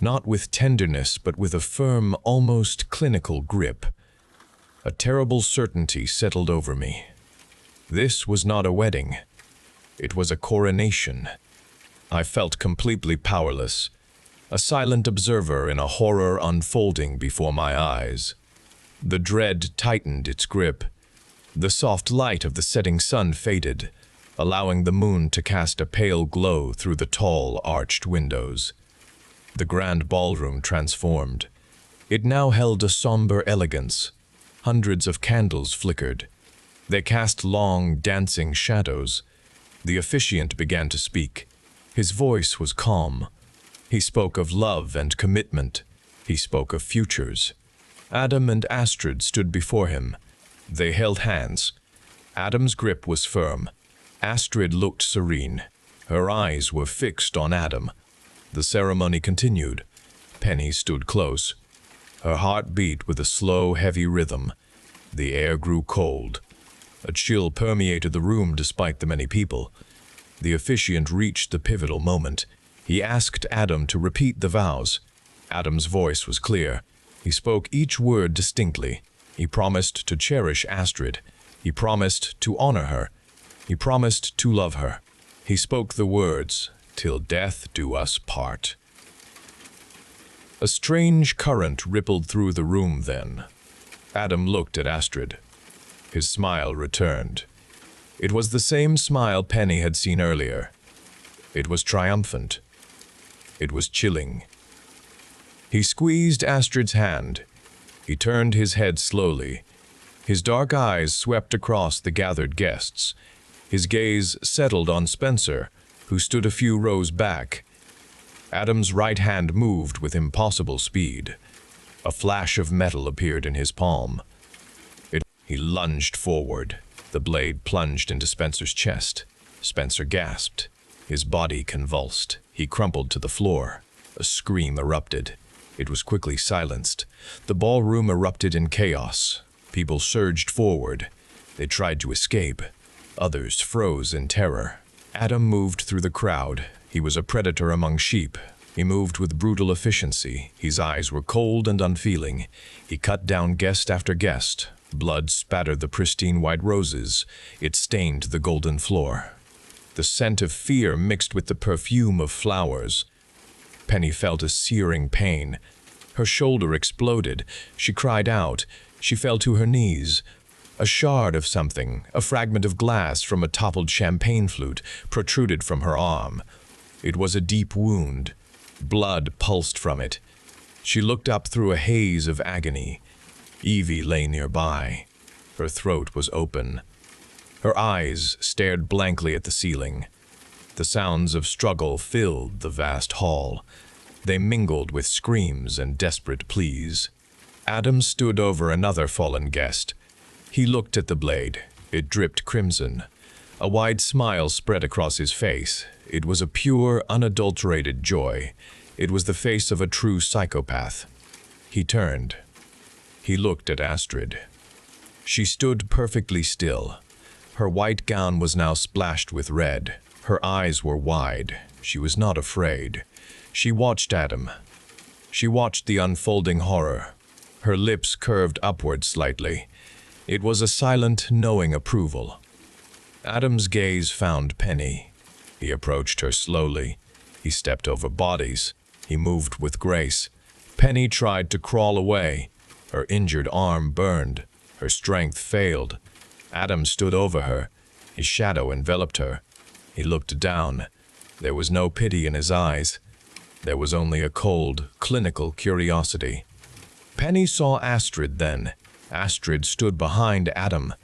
not with tenderness, but with a firm, almost clinical grip. A terrible certainty settled over me. This was not a wedding. It was a coronation. I felt completely powerless, a silent observer in a horror unfolding before my eyes. The dread tightened its grip. The soft light of the setting sun faded, allowing the moon to cast a pale glow through the tall, arched windows. The grand ballroom transformed. It now held a somber elegance. Hundreds of candles flickered. They cast long, dancing shadows. The officiant began to speak. His voice was calm. He spoke of love and commitment. He spoke of futures. Adam and Astrid stood before him. They held hands. Adam's grip was firm. Astrid looked serene. Her eyes were fixed on Adam. The ceremony continued. Penny stood close. Her heart beat with a slow, heavy rhythm. The air grew cold. A chill permeated the room despite the many people. The officiant reached the pivotal moment. He asked Adam to repeat the vows. Adam's voice was clear. He spoke each word distinctly. He promised to cherish Astrid. He promised to honor her. He promised to love her. He spoke the words, "Till death do us part." A strange current rippled through the room then. Adam looked at Astrid. His smile returned. It was the same smile Penny had seen earlier. It was triumphant. It was chilling. He squeezed Astrid's hand. He turned his head slowly. His dark eyes swept across the gathered guests. His gaze settled on Spencer, who stood a few rows back. Adam's right hand moved with impossible speed. A flash of metal appeared in his palm. He lunged forward. The blade plunged into Spencer's chest. Spencer gasped. His body convulsed. He crumpled to the floor. A scream erupted. It was quickly silenced. The ballroom erupted in chaos. People surged forward. They tried to escape. Others froze in terror. Adam moved through the crowd. He was a predator among sheep. He moved with brutal efficiency. His eyes were cold and unfeeling. He cut down guest after guest. Blood spattered the pristine white roses. It stained the golden floor. The scent of fear mixed with the perfume of flowers. Penny felt a searing pain. Her shoulder exploded. She cried out. She fell to her knees. A shard of something, a fragment of glass from a toppled champagne flute, protruded from her arm. It was a deep wound. Blood pulsed from it. She looked up through a haze of agony. Evie lay nearby. Her throat was open. Her eyes stared blankly at the ceiling. The sounds of struggle filled the vast hall. They mingled with screams and desperate pleas. Adam stood over another fallen guest. He looked at the blade. It dripped crimson. A wide smile spread across his face. It was a pure, unadulterated joy. It was the face of a true psychopath. He turned. He looked at Astrid. She stood perfectly still. Her white gown was now splashed with red. Her eyes were wide. She was not afraid. She watched Adam. She watched the unfolding horror. Her lips curved upward slightly. It was a silent, knowing approval. Adam's gaze found Penny. He approached her slowly. He stepped over bodies. He moved with grace. Penny tried to crawl away. Her injured arm burned. Her strength failed. Adam stood over her. His shadow enveloped her. He looked down. There was no pity in his eyes. There was only a cold, clinical curiosity. Penny saw Astrid then. Astrid stood behind Adam.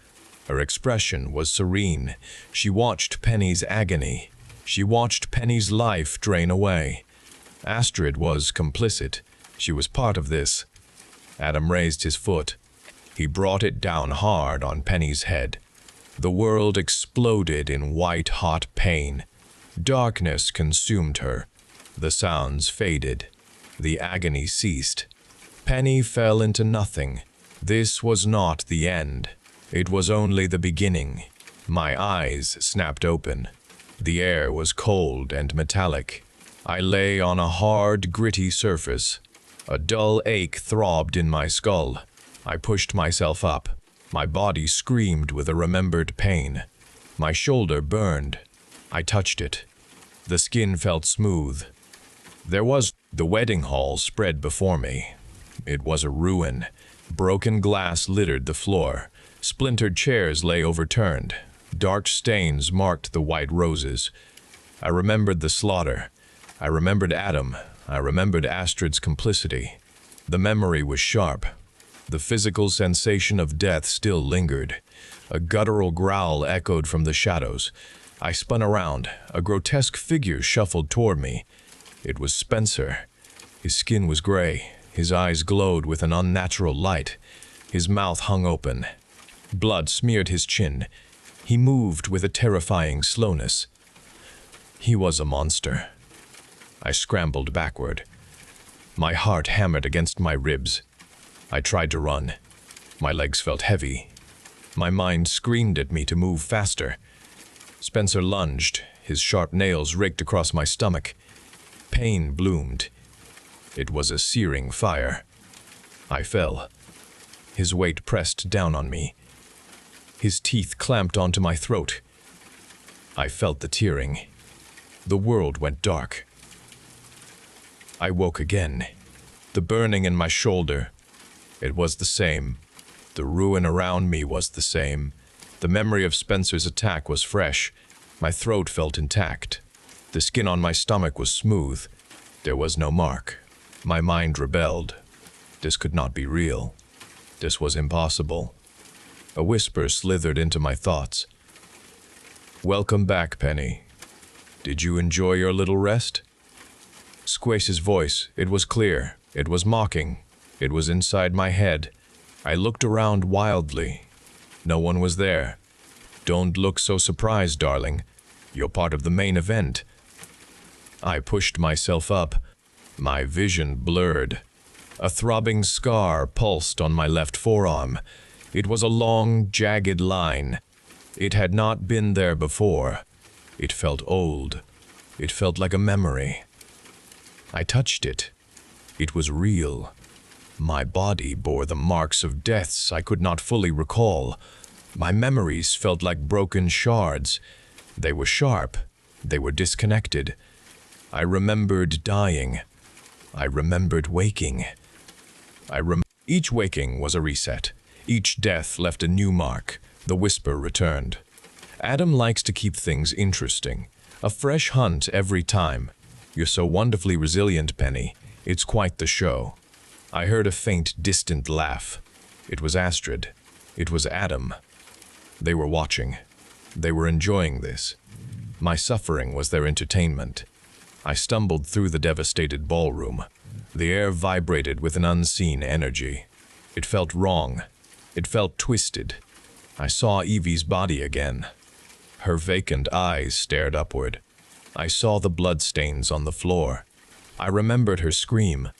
Her expression was serene. She watched Penny's agony. She watched Penny's life drain away. Astrid was complicit. She was part of this. Adam raised his foot. He brought it down hard on Penny's head. The world exploded in white-hot pain. Darkness consumed her. The sounds faded. The agony ceased. Penny fell into nothing. This was not the end. It was only the beginning. My eyes snapped open. The air was cold and metallic. I lay on a hard, gritty surface. A dull ache throbbed in my skull. I pushed myself up. My body screamed with a remembered pain. My shoulder burned. I touched it. The skin felt smooth. The wedding hall spread before me. It was a ruin. Broken glass littered the floor. Splintered chairs lay overturned. Dark stains marked the white roses. I remembered the slaughter. I remembered Adam. I remembered Astrid's complicity. The memory was sharp. The physical sensation of death still lingered. A guttural growl echoed from the shadows. I spun around. A grotesque figure shuffled toward me. It was Spencer. His skin was gray. His eyes glowed with an unnatural light. His mouth hung open. Blood smeared his chin. He moved with a terrifying slowness. He was a monster. I scrambled backward. My heart hammered against my ribs. I tried to run. My legs felt heavy. My mind screamed at me to move faster. Spencer lunged. His sharp nails raked across my stomach. Pain bloomed. It was a searing fire. I fell. His weight pressed down on me. His teeth clamped onto my throat. I felt the tearing. The world went dark. I woke again. The burning in my shoulder. It was the same. The ruin around me was the same. The memory of Spencer's attack was fresh. My throat felt intact. The skin on my stomach was smooth. There was no mark. My mind rebelled. This could not be real. This was impossible. A whisper slithered into my thoughts. "Welcome back, Penny. Did you enjoy your little rest?" Squace's voice, it was clear. It was mocking. It was inside my head. I looked around wildly. No one was there. "Don't look so surprised, darling. You're part of the main event." I pushed myself up. My vision blurred. A throbbing scar pulsed on my left forearm. It was a long, jagged line. It had not been there before. It felt old. It felt like a memory. I touched it. It was real. My body bore the marks of deaths I could not fully recall. My memories felt like broken shards. They were sharp. They were disconnected. I remembered dying. I remembered waking. Each waking was a reset. Each death left a new mark. The whisper returned. "Adam likes to keep things interesting. A fresh hunt every time. You're so wonderfully resilient, Penny. It's quite the show." I heard a faint, distant laugh. It was Astrid. It was Adam. They were watching. They were enjoying this. My suffering was their entertainment. I stumbled through the devastated ballroom. The air vibrated with an unseen energy. It felt wrong. It felt twisted. I saw Evie's body again. Her vacant eyes stared upward. I saw the bloodstains on the floor. I remembered her scream.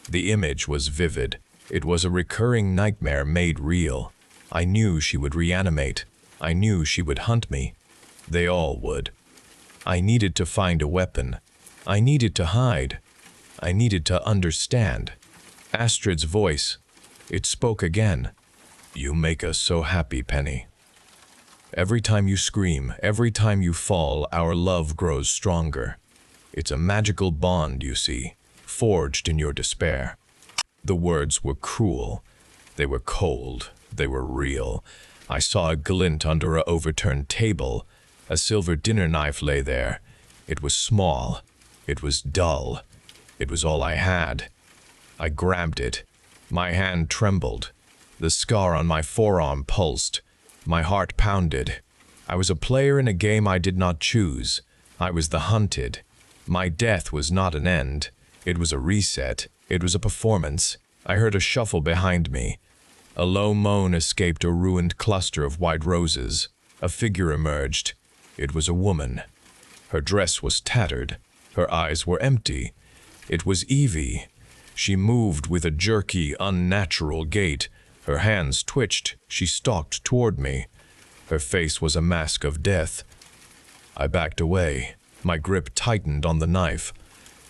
The image was vivid. It was a recurring nightmare made real. I knew she would reanimate. I knew she would hunt me. They all would. I needed to find a weapon. I needed to hide. I needed to understand. Astrid's voice. It spoke again. "You make us so happy, Penny. Every time you scream, every time you fall, our love grows stronger. It's a magical bond, you see, forged in your despair." The words were cruel. They were cold. They were real. I saw a glint under an overturned table. A silver dinner knife lay there. It was small. It was dull. It was all I had. I grabbed it. My hand trembled. The scar on my forearm pulsed. My heart pounded. I was a player in a game I did not choose. I was the hunted. My death was not an end. It was a reset. It was a performance. I heard a shuffle behind me. A low moan escaped a ruined cluster of white roses. A figure emerged. It was a woman. Her dress was tattered. Her eyes were empty. It was Evie. She moved with a jerky, unnatural gait. Her hands twitched. She stalked toward me. Her face was a mask of death. I backed away. My grip tightened on the knife.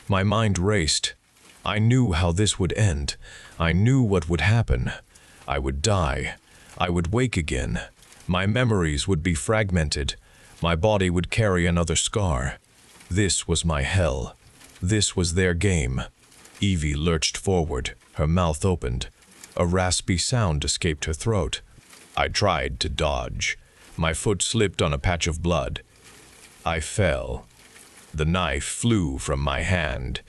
My mind raced. I knew how this would end. I knew what would happen. I would die. I would wake again. My memories would be fragmented. My body would carry another scar. This was my hell. This was their game. Evie lurched forward. Her mouth opened. A raspy sound escaped her throat. I tried to dodge. My foot slipped on a patch of blood. I fell. The knife flew from my hand.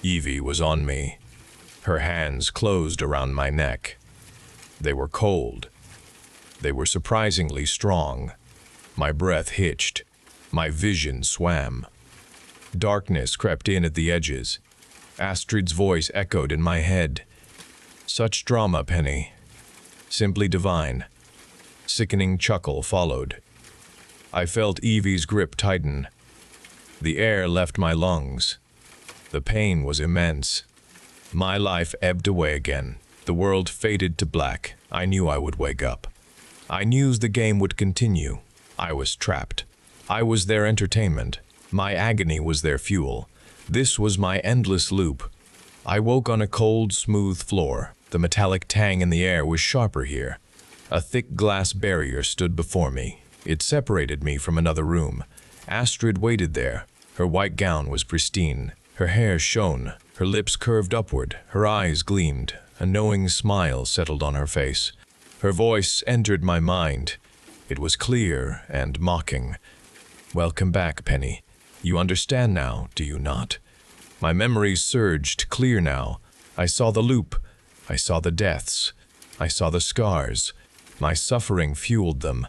Evie was on me. Her hands closed around my neck. They were cold. They were surprisingly strong. My breath hitched. My vision swam. Darkness crept in at the edges. Astrid's voice echoed in my head. Such drama, Penny. Simply divine. Sickening chuckle followed. I felt Evie's grip tighten. The air left my lungs. The pain was immense. My life ebbed away again. The world faded to black. I knew I would wake up. I knew the game would continue. I was trapped. I was their entertainment. My agony was their fuel. This was my endless loop. I woke on a cold, smooth floor. The metallic tang in the air was sharper here. A thick glass barrier stood before me. It separated me from another room. Astrid waited there. Her white gown was pristine. Her hair shone. Her lips curved upward. Her eyes gleamed. A knowing smile settled on her face. Her voice entered my mind. It was clear and mocking. "Welcome back, Penny. You understand now, do you not?" My memories surged clear now. I saw the loop. I saw the deaths. I saw the scars. My suffering fueled them.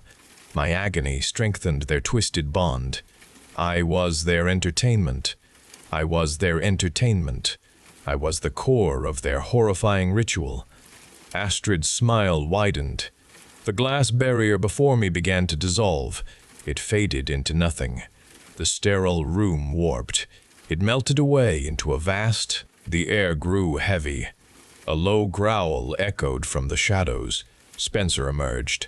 My agony strengthened their twisted bond. I was their entertainment. I was their entertainment. I was the core of their horrifying ritual. Astrid's smile widened. The glass barrier before me began to dissolve. It faded into nothing. The sterile room warped. It melted away into a vast. The air grew heavy. A low growl echoed from the shadows. Spencer emerged.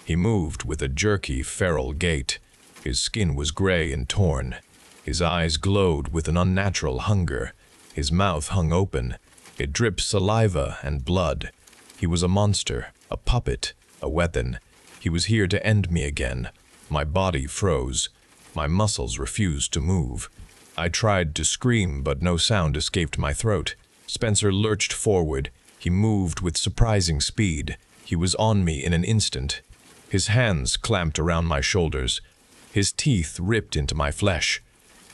He moved with a jerky, feral gait. His skin was gray and torn. His eyes glowed with an unnatural hunger. His mouth hung open. It dripped saliva and blood. He was a monster, a puppet, a weapon. He was here to end me again. My body froze. My muscles refused to move. I tried to scream, but no sound escaped my throat. Spencer lurched forward. He moved with surprising speed. He was on me in an instant. His hands clamped around my shoulders. His teeth ripped into my flesh.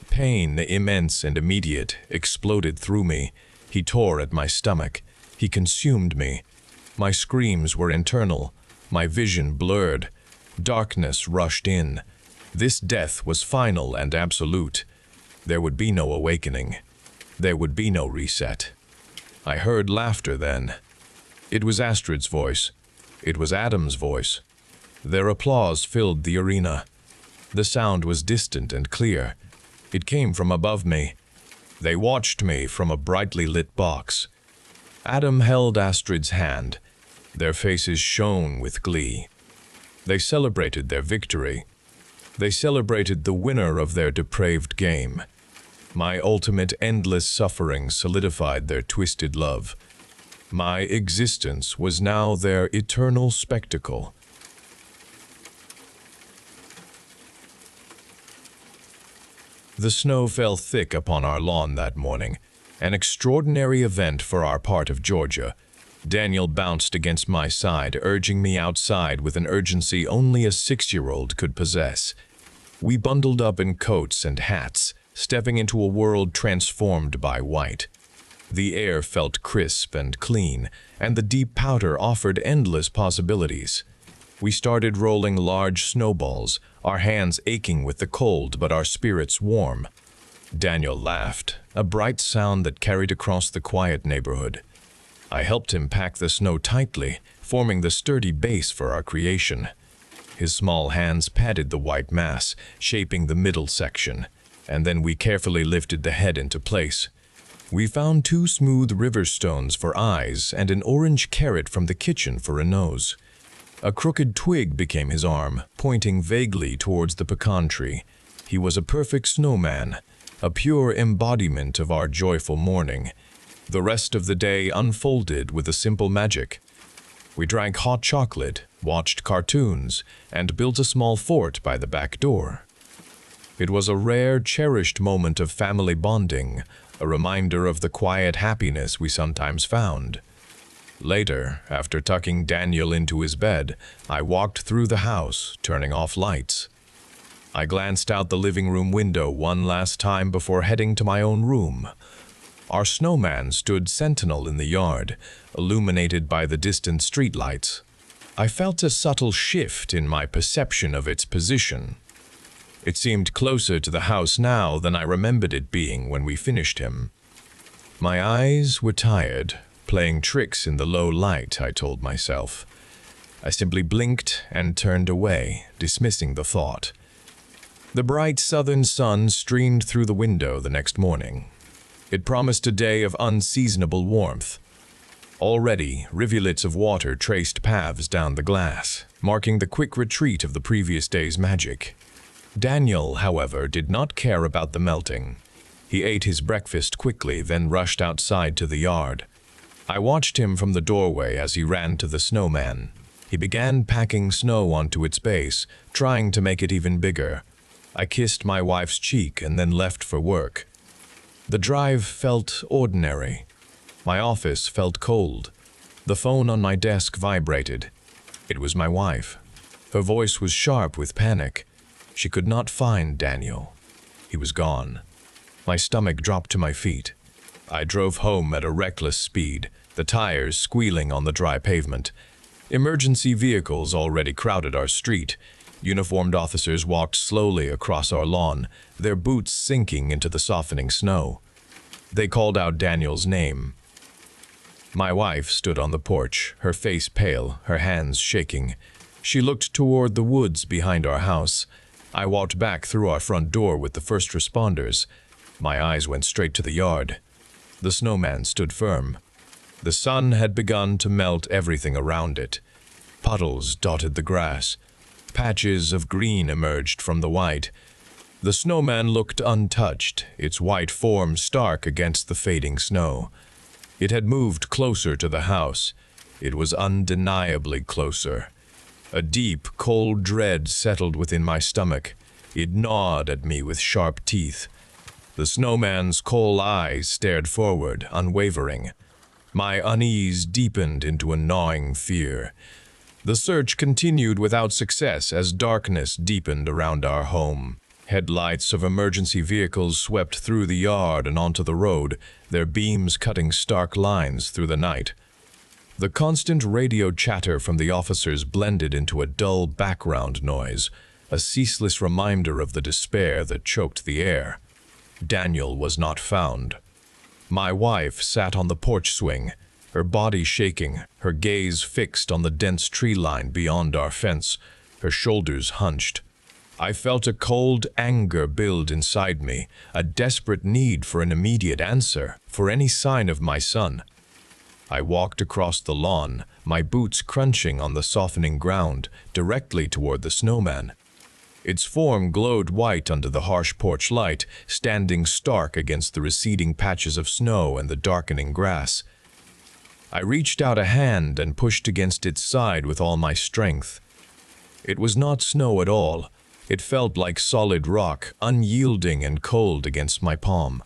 Pain, immense and immediate, exploded through me. He tore at my stomach. He consumed me. My screams were internal. My vision blurred. Darkness rushed in. This death was final and absolute. There would be no awakening. There would be no reset. I heard laughter then. It was Astrid's voice. It was Adam's voice. Their applause filled the arena. The sound was distant and clear. It came from above me. They watched me from a brightly lit box. Adam held Astrid's hand. Their faces shone with glee. They celebrated their victory. They celebrated the winner of their depraved game. My ultimate endless suffering solidified their twisted love. My existence was now their eternal spectacle. The snow fell thick upon our lawn that morning, an extraordinary event for our part of Georgia. Daniel bounced against my side, urging me outside with an urgency only a 6-year-old could possess. We bundled up in coats and hats, stepping into a world transformed by white. The air felt crisp and clean, and the deep powder offered endless possibilities. We started rolling large snowballs, our hands aching with the cold but our spirits warm. Daniel laughed, a bright sound that carried across the quiet neighborhood. I helped him pack the snow tightly, forming the sturdy base for our creation. His small hands patted the white mass, shaping the middle section, and then we carefully lifted the head into place. We found 2 smooth river stones for eyes and an orange carrot from the kitchen for a nose. A crooked twig became his arm, pointing vaguely towards the pecan tree. He was a perfect snowman, a pure embodiment of our joyful morning. The rest of the day unfolded with a simple magic. We drank hot chocolate, watched cartoons, and built a small fort by the back door. It was a rare, cherished moment of family bonding, a reminder of the quiet happiness we sometimes found. Later, after tucking Daniel into his bed, I walked through the house, turning off lights. I glanced out the living room window one last time before heading to my own room. Our snowman stood sentinel in the yard, illuminated by the distant streetlights. I felt a subtle shift in my perception of its position. It seemed closer to the house now than I remembered it being when we finished him. My eyes were tired, playing tricks in the low light, I told myself. I simply blinked and turned away, dismissing the thought. The bright southern sun streamed through the window the next morning. It promised a day of unseasonable warmth. Already, rivulets of water traced paths down the glass, marking the quick retreat of the previous day's magic. Daniel, however, did not care about the melting. He ate his breakfast quickly, then rushed outside to the yard. I watched him from the doorway as he ran to the snowman. He began packing snow onto its base, trying to make it even bigger. I kissed my wife's cheek and then left for work. The drive felt ordinary. My office felt cold. The phone on my desk vibrated. It was my wife. Her voice was sharp with panic. She could not find Daniel. He was gone. My stomach dropped to my feet. I drove home at a reckless speed, the tires squealing on the dry pavement. Emergency vehicles already crowded our street. Uniformed officers walked slowly across our lawn, their boots sinking into the softening snow. They called out Daniel's name. My wife stood on the porch, her face pale, her hands shaking. She looked toward the woods behind our house. I walked back through our front door with the first responders. My eyes went straight to the yard. The snowman stood firm. The sun had begun to melt everything around it. Puddles dotted the grass. Patches of green emerged from the white. The snowman looked untouched, its white form stark against the fading snow. It had moved closer to the house. It was undeniably closer. A deep, cold dread settled within my stomach. It gnawed at me with sharp teeth. The snowman's coal eyes stared forward, unwavering. My unease deepened into a gnawing fear. The search continued without success as darkness deepened around our home. Headlights of emergency vehicles swept through the yard and onto the road, their beams cutting stark lines through the night. The constant radio chatter from the officers blended into a dull background noise, a ceaseless reminder of the despair that choked the air. Daniel was not found. My wife sat on the porch swing, her body shaking, her gaze fixed on the dense tree line beyond our fence, her shoulders hunched. I felt a cold anger build inside me, a desperate need for an immediate answer, for any sign of my son. I walked across the lawn, my boots crunching on the softening ground, directly toward the snowman. Its form glowed white under the harsh porch light, standing stark against the receding patches of snow and the darkening grass. I reached out a hand and pushed against its side with all my strength. It was not snow at all. It felt like solid rock, unyielding and cold against my palm.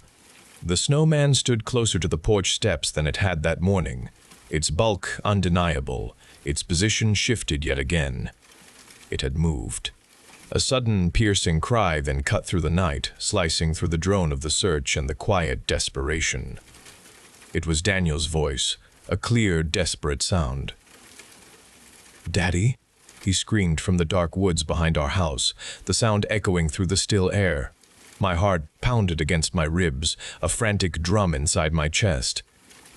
The snowman stood closer to the porch steps than it had that morning, its bulk undeniable, its position shifted yet again. It had moved. A sudden, piercing cry then cut through the night, slicing through the drone of the search and the quiet desperation. It was Daniel's voice, a clear, desperate sound. "Daddy?" he screamed from the dark woods behind our house, the sound echoing through the still air. My heart pounded against my ribs, a frantic drum inside my chest.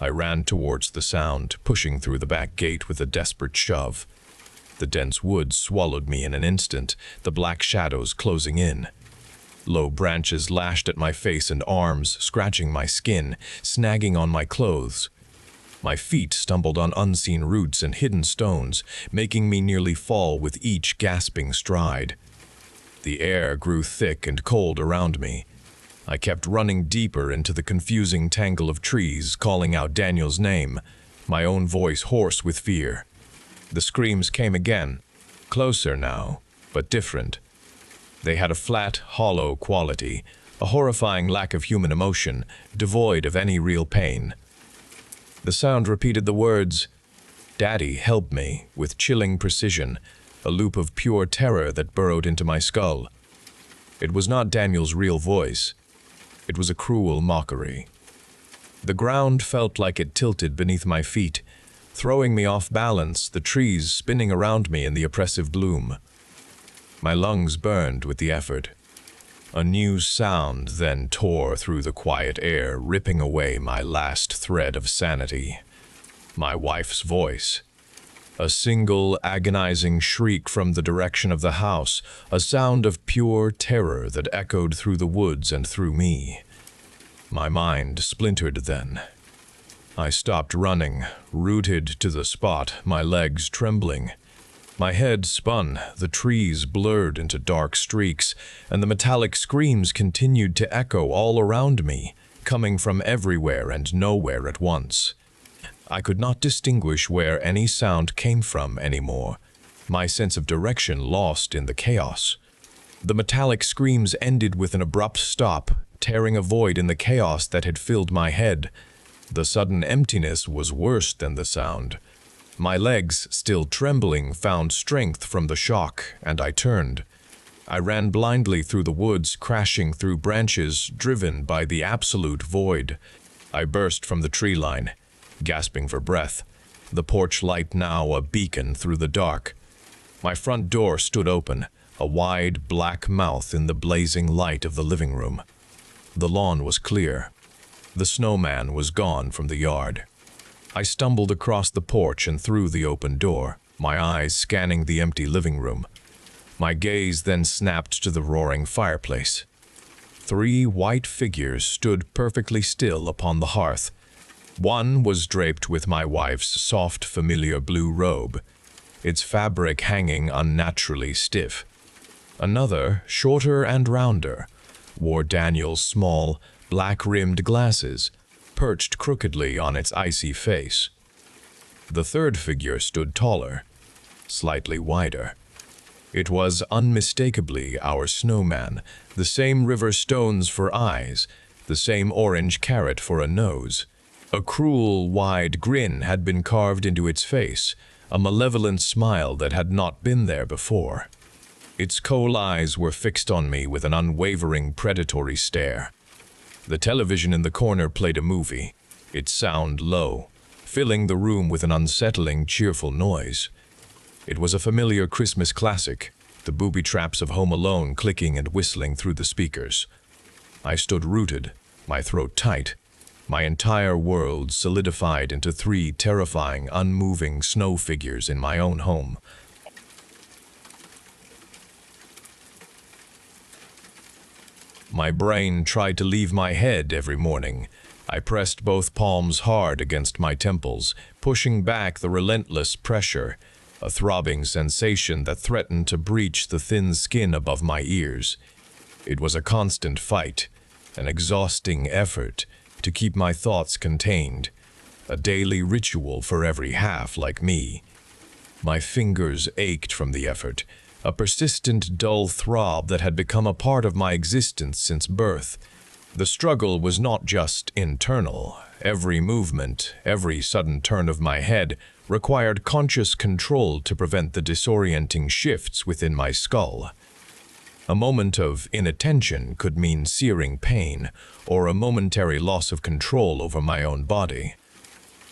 I ran towards the sound, pushing through the back gate with a desperate shove. The dense woods swallowed me in an instant, the black shadows closing in. Low branches lashed at my face and arms, scratching my skin, snagging on my clothes. My feet stumbled on unseen roots and hidden stones, making me nearly fall with each gasping stride. The air grew thick and cold around me. I kept running deeper into the confusing tangle of trees, calling out Daniel's name, my own voice hoarse with fear. The screams came again, closer now, but different. They had a flat, hollow quality, a horrifying lack of human emotion, devoid of any real pain. The sound repeated the words, "Daddy, help me," with chilling precision, a loop of pure terror that burrowed into my skull. It was not Daniel's real voice. It was a cruel mockery. The ground felt like it tilted beneath my feet, throwing me off balance, the trees spinning around me in the oppressive gloom. My lungs burned with the effort. A new sound then tore through the quiet air, ripping away my last thread of sanity. My wife's voice. A single agonizing shriek from the direction of the house, a sound of pure terror that echoed through the woods and through me. My mind splintered then. I stopped running, rooted to the spot, my legs trembling. My head spun, the trees blurred into dark streaks, and the metallic screams continued to echo all around me, coming from everywhere and nowhere at once. I could not distinguish where any sound came from anymore, my sense of direction lost in the chaos. The metallic screams ended with an abrupt stop, tearing a void in the chaos that had filled my head. The sudden emptiness was worse than the sound. My legs, still trembling, found strength from the shock, and I turned. I ran blindly through the woods, crashing through branches, driven by the absolute void. I burst from the tree line, gasping for breath, the porch light now a beacon through the dark. My front door stood open, a wide black mouth in the blazing light of the living room. The lawn was clear. The snowman was gone from the yard. I stumbled across the porch and through the open door, my eyes scanning the empty living room. My gaze then snapped to the roaring fireplace. 3 white figures stood perfectly still upon the hearth. One was draped with my wife's soft, familiar blue robe, its fabric hanging unnaturally stiff. Another, shorter and rounder, wore Daniel's small, black-rimmed glasses, perched crookedly on its icy face. The third figure stood taller, slightly wider. It was unmistakably our snowman, the same river stones for eyes, the same orange carrot for a nose. A cruel, wide grin had been carved into its face, a malevolent smile that had not been there before. Its coal eyes were fixed on me with an unwavering, predatory stare. The television in the corner played a movie, its sound low, filling the room with an unsettling, cheerful noise. It was a familiar Christmas classic, the booby traps of Home Alone clicking and whistling through the speakers. I stood rooted, my throat tight, my entire world solidified into 3 terrifying, unmoving snow figures in my own home. My brain tried to leave my head every morning. I pressed both palms hard against my temples, pushing back the relentless pressure, a throbbing sensation that threatened to breach the thin skin above my ears. It was a constant fight, an exhausting effort to keep my thoughts contained, a daily ritual for every half like me. My fingers ached from the effort, a persistent dull throb that had become a part of my existence since birth. The struggle was not just internal. Every movement, every sudden turn of my head required conscious control to prevent the disorienting shifts within my skull. A moment of inattention could mean searing pain or a momentary loss of control over my own body.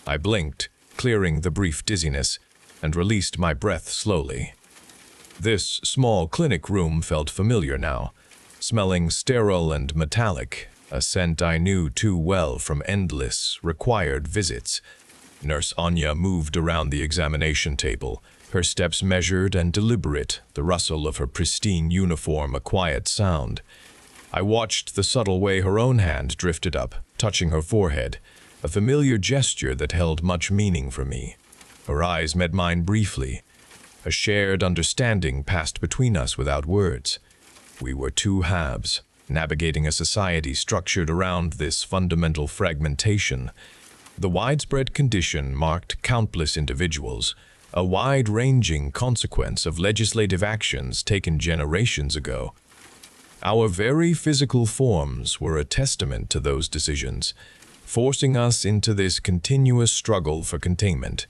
I blinked, clearing the brief dizziness, and released my breath slowly. This small clinic room felt familiar now, smelling sterile and metallic, a scent I knew too well from endless, required visits. Nurse Anya moved around the examination table, her steps measured and deliberate, the rustle of her pristine uniform a quiet sound. I watched the subtle way her own hand drifted up, touching her forehead, a familiar gesture that held much meaning for me. Her eyes met mine briefly. A shared understanding passed between us without words. We were 2 halves, navigating a society structured around this fundamental fragmentation. The widespread condition marked countless individuals, a wide-ranging consequence of legislative actions taken generations ago. Our very physical forms were a testament to those decisions, forcing us into this continuous struggle for containment.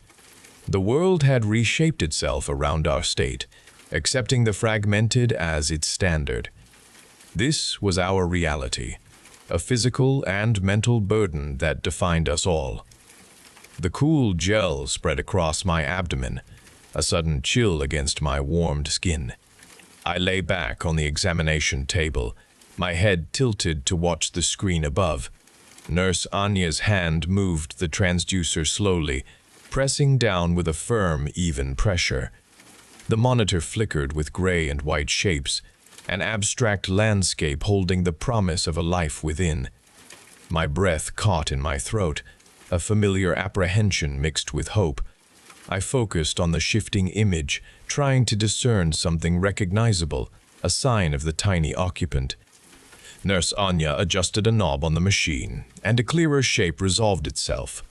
The world had reshaped itself around our state, accepting the fragmented as its standard. This was our reality, a physical and mental burden that defined us all. The cool gel spread across my abdomen, a sudden chill against my warmed skin. I lay back on the examination table, My head tilted to watch the screen above. Nurse Anya's hand moved the transducer slowly, pressing down with a firm, even pressure. The monitor flickered with gray and white shapes, an abstract landscape holding the promise of a life within. My breath caught in my throat, a familiar apprehension mixed with hope. I focused on the shifting image, trying to discern something recognizable, a sign of the tiny occupant. Nurse Anya adjusted a knob on the machine, and a clearer shape resolved itself.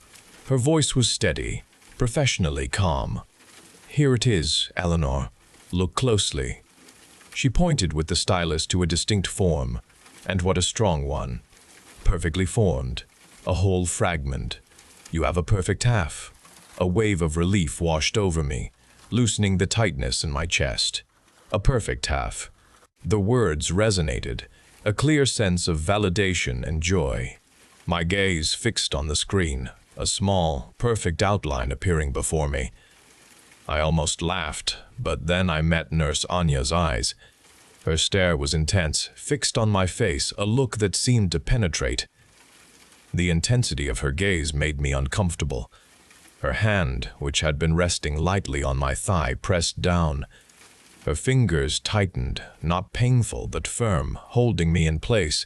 Her voice was steady, professionally calm. "Here it is, Eleanor. Look closely." She pointed with the stylus to a distinct form, and what a strong one. Perfectly formed, a whole fragment. "You have a perfect half." A wave of relief washed over me, loosening the tightness in my chest. A perfect half. The words resonated, a clear sense of validation and joy. My gaze fixed on the screen, a small, perfect outline appearing before me. I almost laughed, but then I met Nurse Anya's eyes. Her stare was intense, fixed on my face, a look that seemed to penetrate. The intensity of her gaze made me uncomfortable. Her hand, which had been resting lightly on my thigh, pressed down. Her fingers tightened, not painful but firm, holding me in place.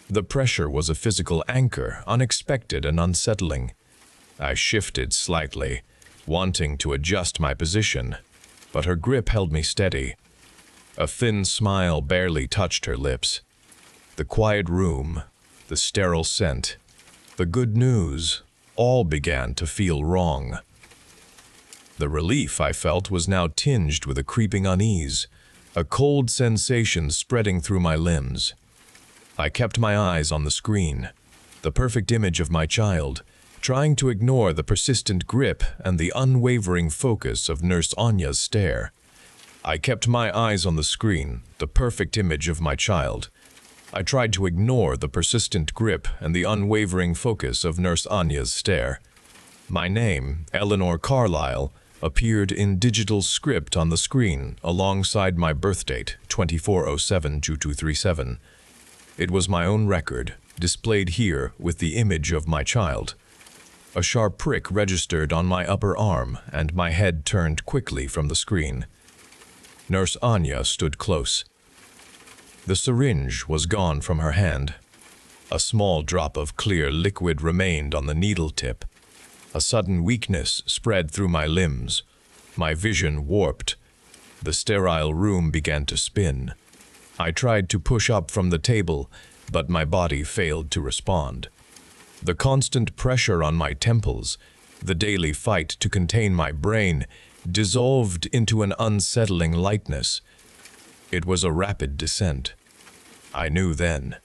The pressure was a physical anchor, unexpected and unsettling. I shifted slightly, wanting to adjust my position, but her grip held me steady. A thin smile barely touched her lips. The quiet room, the sterile scent, the good news, all began to feel wrong. The relief I felt was now tinged with a creeping unease, a cold sensation spreading through my limbs. I kept my eyes on the screen, the perfect image of my child, trying to ignore the persistent grip and the unwavering focus of Nurse Anya's stare. I kept my eyes on the screen, the perfect image of my child. I tried to ignore the persistent grip and the unwavering focus of Nurse Anya's stare. My name, Eleanor Carlyle, appeared in digital script on the screen alongside my birth date, 2407-2237. It was my own record, displayed here with the image of my child. A sharp prick registered on my upper arm, and my head turned quickly from the screen. Nurse Anya stood close. The syringe was gone from her hand. A small drop of clear liquid remained on the needle tip. A sudden weakness spread through my limbs. My vision warped. The sterile room began to spin. I tried to push up from the table, but my body failed to respond. The constant pressure on my temples, the daily fight to contain my brain, dissolved into an unsettling lightness. It was a rapid descent. I knew then.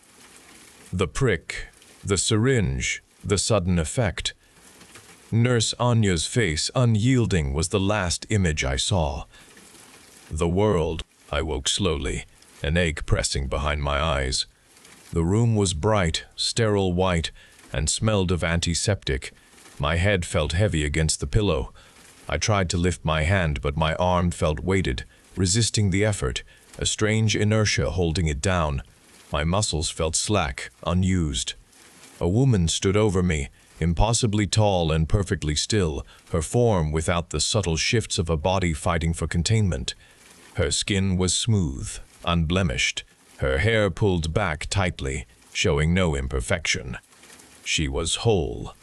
The prick, the syringe, the sudden effect. Nurse Anya's face, unyielding, was the last image I saw. The world. I woke slowly, an ache pressing behind my eyes. The room was bright, sterile white, and smelled of antiseptic. My head felt heavy against the pillow. I tried to lift my hand, but my arm felt weighted, resisting the effort, a strange inertia holding it down. My muscles felt slack, unused. A woman stood over me, impossibly tall and perfectly still, her form without the subtle shifts of a body fighting for containment. Her skin was smooth, unblemished, her hair pulled back tightly, showing no imperfection. She was whole.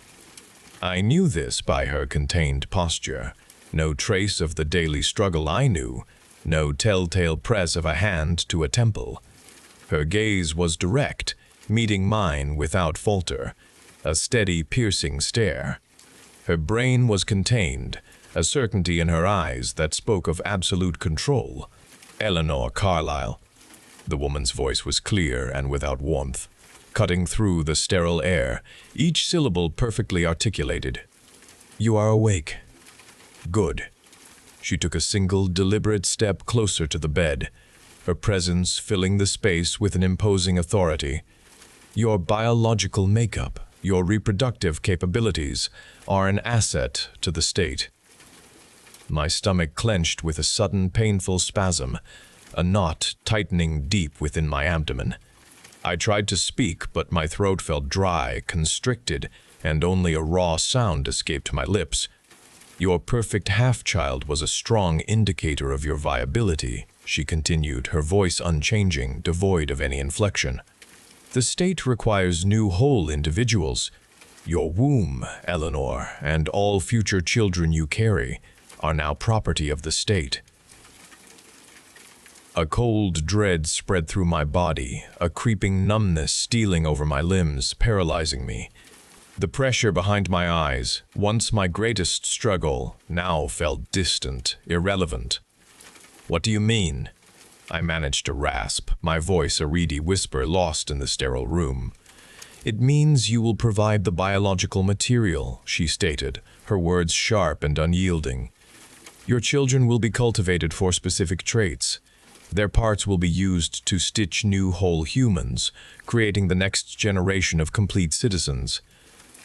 I knew this by her contained posture. No trace of the daily struggle I knew, no telltale press of a hand to a temple. Her gaze was direct, meeting mine without falter, a steady, piercing stare. Her brain was contained, a certainty in her eyes that spoke of absolute control. Eleanor Carlyle. The woman's voice was clear and without warmth, cutting through the sterile air, each syllable perfectly articulated. "You are awake. Good." She took a single, deliberate step closer to the bed, her presence filling the space with an imposing authority. "Your biological makeup, your reproductive capabilities, are an asset to the state." My stomach clenched with a sudden painful spasm, a knot tightening deep within my abdomen. I tried to speak, but my throat felt dry, constricted, and only a raw sound escaped my lips. "Your perfect half-child was a strong indicator of your viability," she continued, her voice unchanging, devoid of any inflection. "The state requires new whole individuals. Your womb, Eleanor, and all future children you carry are now property of the state." A cold dread spread through my body, a creeping numbness stealing over my limbs, paralyzing me. The pressure behind my eyes, once my greatest struggle, now felt distant, irrelevant. "What do you mean?" I managed to rasp, my voice a reedy whisper lost in the sterile room. "It means you will provide the biological material," she stated, her words sharp and unyielding. "Your children will be cultivated for specific traits. Their parts will be used to stitch new whole humans, creating the next generation of complete citizens.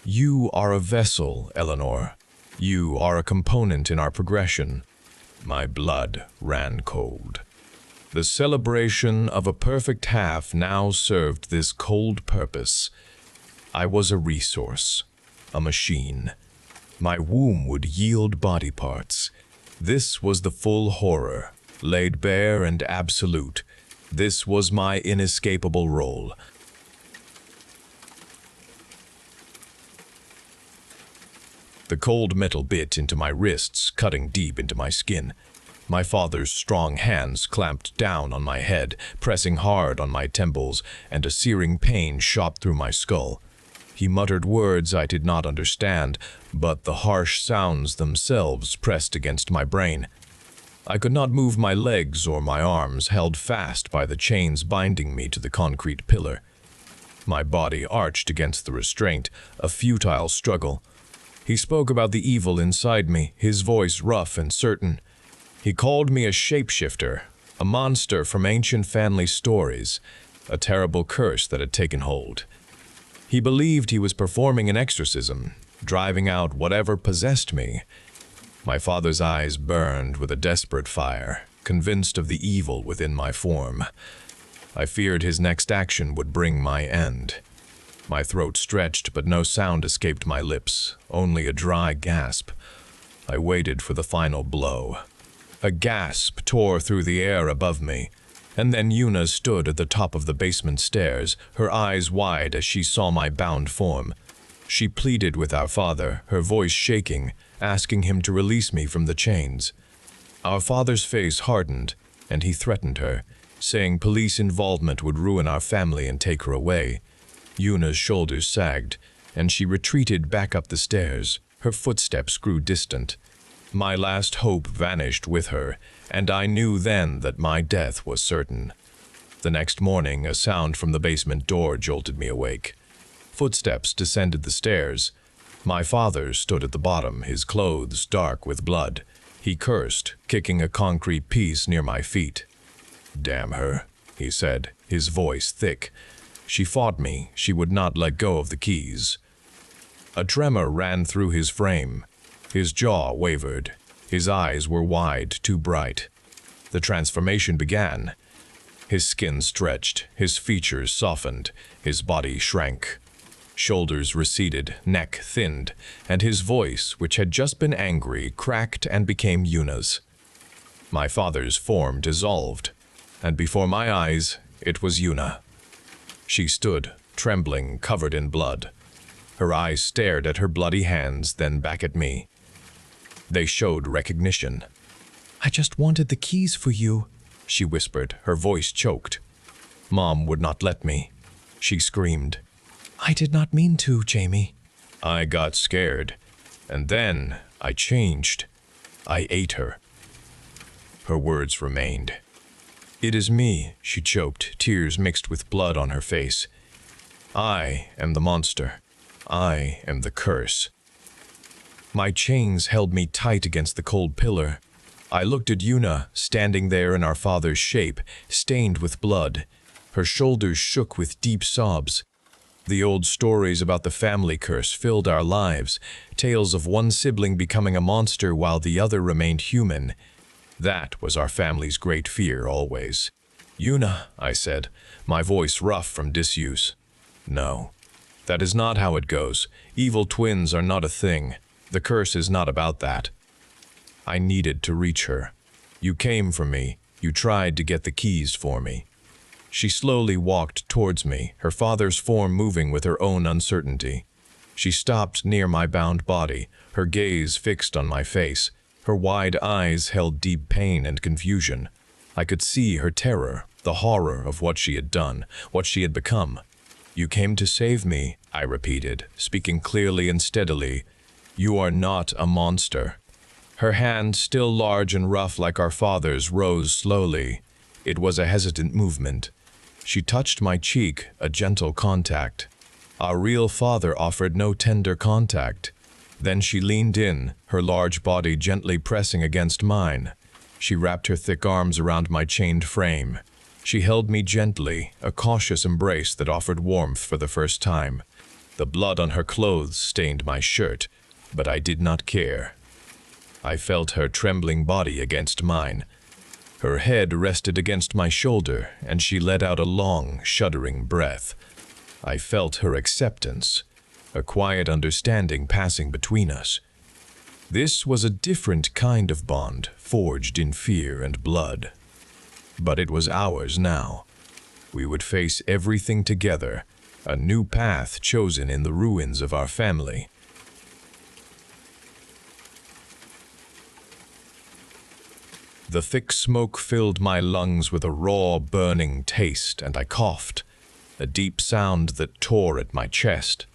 You are a vessel, Eleanor. You are a component in our progression." My blood ran cold. The celebration of a perfect half now served this cold purpose. I was a resource, a machine. My womb would yield body parts. This was the full horror, laid bare and absolute. This was my inescapable role. The cold metal bit into my wrists, cutting deep into my skin. My father's strong hands clamped down on my head, pressing hard on my temples, and a searing pain shot through my skull. He muttered words I did not understand, but the harsh sounds themselves pressed against my brain. I could not move my legs or my arms, held fast by the chains binding me to the concrete pillar. My body arched against the restraint, a futile struggle. He spoke about the evil inside me, his voice rough and certain. He called me a shapeshifter, a monster from ancient family stories, a terrible curse that had taken hold. He believed he was performing an exorcism, driving out whatever possessed me. My father's eyes burned with a desperate fire, convinced of the evil within my form. I feared his next action would bring my end. My throat stretched, but no sound escaped my lips, only a dry gasp. I waited for the final blow. A gasp tore through the air above me, and then Una stood at the top of the basement stairs, her eyes wide as she saw my bound form. She pleaded with our father, her voice shaking, asking him to release me from the chains. Our father's face hardened, and he threatened her, saying police involvement would ruin our family and take her away. Una's shoulders sagged, and she retreated back up the stairs. Her footsteps grew distant. My last hope vanished with her, and I knew then that my death was certain. The next morning, a sound from the basement door jolted me awake. Footsteps descended the stairs. My father stood at the bottom, his clothes dark with blood. He cursed, kicking a concrete piece near my feet. "Damn her," he said, his voice thick. "She fought me. She would not let go of the keys." A tremor ran through his frame. His jaw wavered. His eyes were wide, too bright. The transformation began. His skin stretched, his features softened, his body shrank. Shoulders receded, neck thinned, and his voice, which had just been angry, cracked and became Una's. My father's form dissolved, and before my eyes, it was Una. She stood, trembling, covered in blood. Her eyes stared at her bloody hands, then back at me. They showed recognition. "I just wanted the keys for you," she whispered, her voice choked. Mom would not let me. She screamed. "I did not mean to, Jamie." I got scared, and then I changed. I ate her. Her words remained. "It is me," she choked, tears mixed with blood on her face. "I am the monster. I am the curse." My chains held me tight against the cold pillar. I looked at Una, standing there in our father's shape, stained with blood. Her shoulders shook with deep sobs. The old stories about the family curse filled our lives, tales of one sibling becoming a monster while the other remained human. That was our family's great fear always. "Yuna," I said, my voice rough from disuse. "No, that is not how it goes. Evil twins are not a thing. The curse is not about that." I needed to reach her. "You came for me. You tried to get the keys for me." She slowly walked towards me, her father's form moving with her own uncertainty. She stopped near my bound body, her gaze fixed on my face. Her wide eyes held deep pain and confusion. I could see her terror, the horror of what she had done, what she had become. "You came to save me," I repeated, speaking clearly and steadily. "You are not a monster." Her hand, still large and rough like our father's, rose slowly. It was a hesitant movement. She touched my cheek, a gentle contact. Our real father offered no tender contact. Then she leaned in, her large body gently pressing against mine. She wrapped her thick arms around my chained frame. She held me gently, a cautious embrace that offered warmth for the first time. The blood on her clothes stained my shirt, but I did not care. I felt her trembling body against mine. Her head rested against my shoulder, and she let out a long, shuddering breath. I felt her acceptance, a quiet understanding passing between us. This was a different kind of bond, forged in fear and blood. But it was ours now. We would face everything together, a new path chosen in the ruins of our family. The thick smoke filled my lungs with a raw, burning taste, and I coughed, a deep sound that tore at my chest.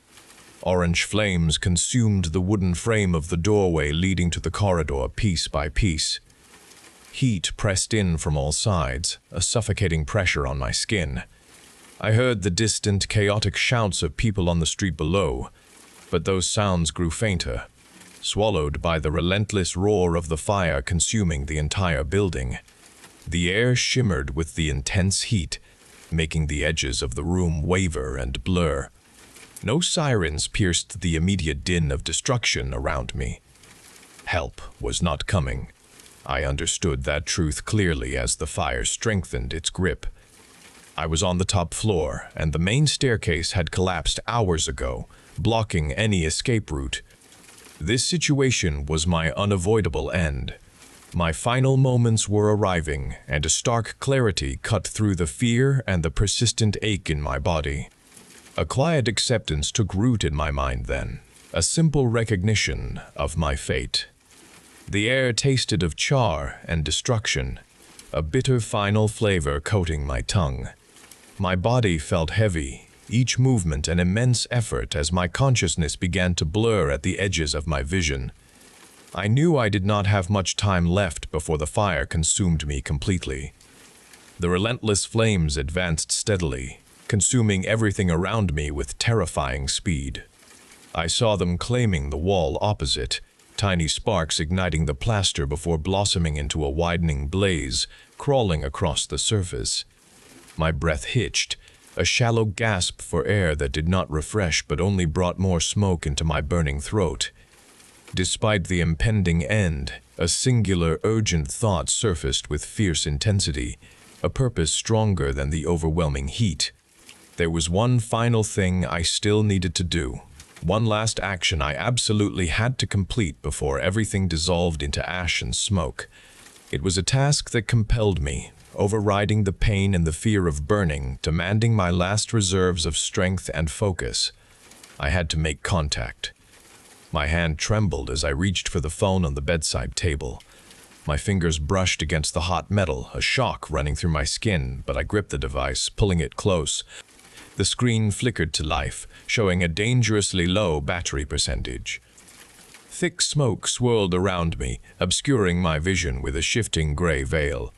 Orange flames consumed the wooden frame of the doorway leading to the corridor piece by piece. Heat pressed in from all sides, a suffocating pressure on my skin. I heard the distant, chaotic shouts of people on the street below, but those sounds grew fainter, swallowed by the relentless roar of the fire consuming the entire building. The air shimmered with the intense heat, making the edges of the room waver and blur. No sirens pierced the immediate din of destruction around me. Help was not coming. I understood that truth clearly as the fire strengthened its grip. I was on the top floor, and the main staircase had collapsed hours ago, blocking any escape route. This situation was my unavoidable end. My final moments were arriving, and a stark clarity cut through the fear and the persistent ache in my body. A quiet acceptance took root in my mind then, a simple recognition of my fate. The air tasted of char and destruction, a bitter final flavor coating my tongue. My body felt heavy, each movement an immense effort as my consciousness began to blur at the edges of my vision. I knew I did not have much time left before the fire consumed me completely. The relentless flames advanced steadily, consuming everything around me with terrifying speed. I saw them claiming the wall opposite, tiny sparks igniting the plaster before blossoming into a widening blaze, crawling across the surface. My breath hitched, a shallow gasp for air that did not refresh but only brought more smoke into my burning throat. Despite the impending end, a singular, urgent thought surfaced with fierce intensity, a purpose stronger than the overwhelming heat. There was one final thing I still needed to do, one last action I absolutely had to complete before everything dissolved into ash and smoke. It was a task that compelled me, overriding the pain and the fear of burning, demanding my last reserves of strength and focus. I had to make contact. My hand trembled as I reached for the phone on the bedside table. My fingers brushed against the hot metal, a shock running through my skin, but I gripped the device, pulling it close. The screen flickered to life, showing a dangerously low battery percentage. Thick smoke swirled around me, obscuring my vision with a shifting gray veil.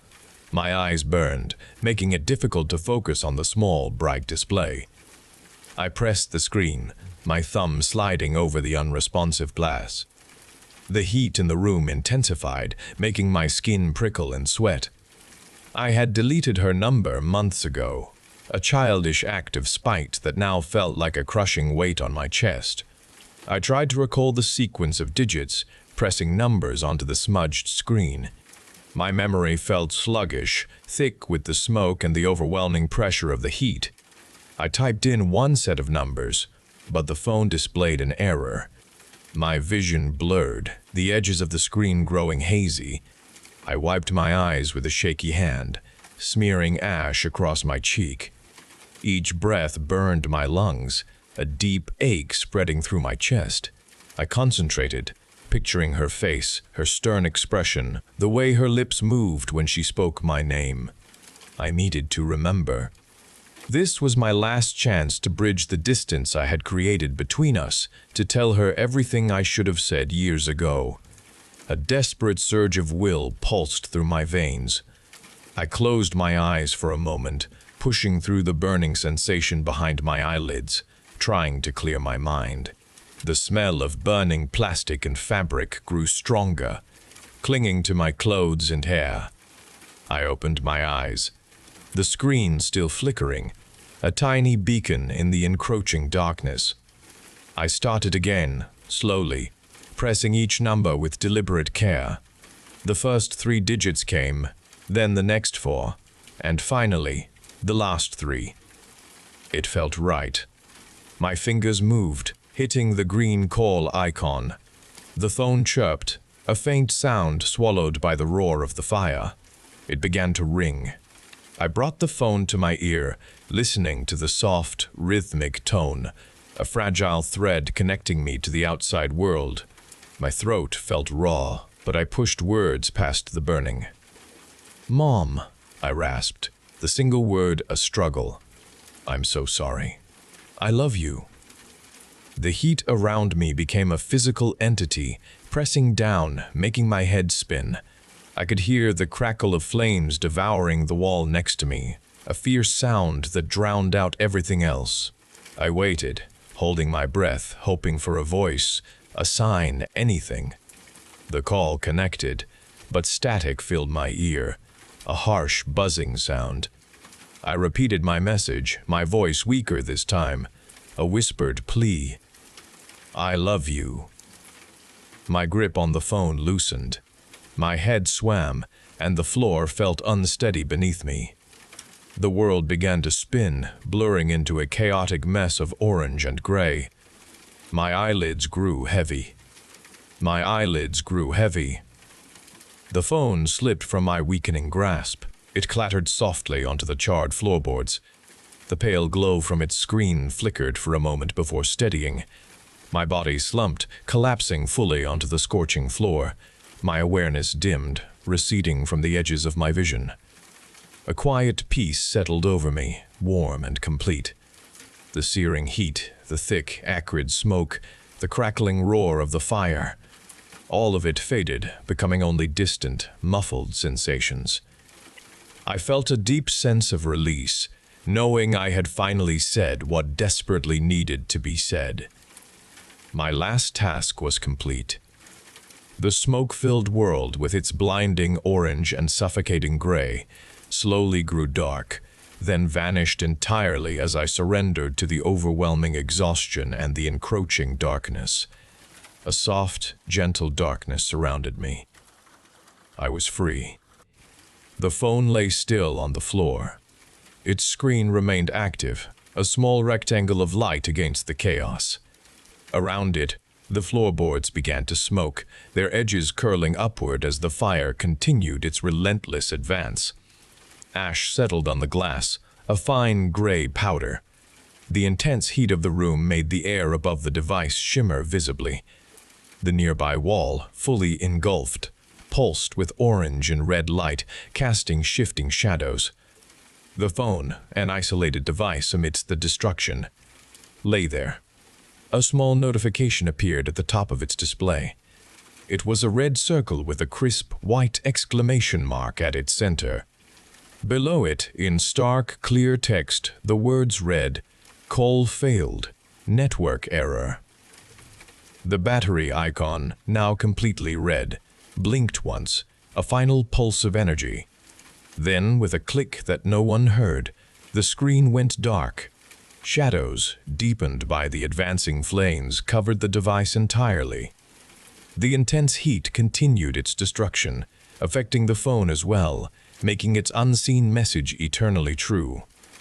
My eyes burned, making it difficult to focus on the small, bright display. I pressed the screen, my thumb sliding over the unresponsive glass. The heat in the room intensified, making my skin prickle and sweat. I had deleted her number months ago, a childish act of spite that now felt like a crushing weight on my chest. I tried to recall the sequence of digits, pressing numbers onto the smudged screen. My memory felt sluggish, thick with the smoke and the overwhelming pressure of the heat. I typed in one set of numbers, but the phone displayed an error. My vision blurred, the edges of the screen growing hazy. I wiped my eyes with a shaky hand, smearing ash across my cheek. Each breath burned my lungs, a deep ache spreading through my chest. I concentrated, picturing her face, her stern expression, the way her lips moved when she spoke my name. I needed to remember. This was my last chance to bridge the distance I had created between us, to tell her everything I should have said years ago. A desperate surge of will pulsed through my veins. I closed my eyes for a moment, pushing through the burning sensation behind my eyelids, trying to clear my mind. The smell of burning plastic and fabric grew stronger, clinging to my clothes and hair. I opened my eyes, the screen still flickering, a tiny beacon in the encroaching darkness. I started again, slowly, pressing each number with deliberate care. The first 3 digits came, then the next 4, and finally, the last 3. It felt right. My fingers moved, hitting the green call icon. The phone chirped, a faint sound swallowed by the roar of the fire. It began to ring. I brought the phone to my ear, listening to the soft, rhythmic tone, a fragile thread connecting me to the outside world. My throat felt raw, but I pushed words past the burning. "Mom," I rasped, the single word a struggle. "I'm so sorry. I love you." The heat around me became a physical entity, pressing down, making my head spin. I could hear the crackle of flames devouring the wall next to me, a fierce sound that drowned out everything else. I waited, holding my breath, hoping for a voice, a sign, anything. The call connected, but static filled my ear, a harsh, buzzing sound. I repeated my message, my voice weaker this time, a whispered plea. "I love you." My grip on the phone loosened. My head swam, and the floor felt unsteady beneath me. The world began to spin, blurring into a chaotic mess of orange and gray. My eyelids grew heavy. My eyelids grew heavy. The phone slipped from my weakening grasp. It clattered softly onto the charred floorboards. The pale glow from its screen flickered for a moment before steadying. My body slumped, collapsing fully onto the scorching floor. My awareness dimmed, receding from the edges of my vision. A quiet peace settled over me, warm and complete. The searing heat, the thick, acrid smoke, the crackling roar of the fire. All of it faded, becoming only distant, muffled sensations. I felt a deep sense of release, knowing I had finally said what desperately needed to be said. My last task was complete. The smoke-filled world, with its blinding orange and suffocating gray, slowly grew dark, then vanished entirely as I surrendered to the overwhelming exhaustion and the encroaching darkness. A soft, gentle darkness surrounded me. I was free. The phone lay still on the floor. Its screen remained active, a small rectangle of light against the chaos. Around it, the floorboards began to smoke, their edges curling upward as the fire continued its relentless advance. Ash settled on the glass, a fine gray powder. The intense heat of the room made the air above the device shimmer visibly. The nearby wall, fully engulfed, pulsed with orange and red light, casting shifting shadows. The phone, an isolated device amidst the destruction, lay there. A small notification appeared at the top of its display. It was a red circle with a crisp, white exclamation mark at its center. Below it, in stark, clear text, the words read, "Call failed. Network error." The battery icon, now completely red, blinked once, a final pulse of energy. Then, with a click that no one heard, the screen went dark. Shadows, deepened by the advancing flames, covered the device entirely. The intense heat continued its destruction, affecting the phone as well, making its unseen message eternally true.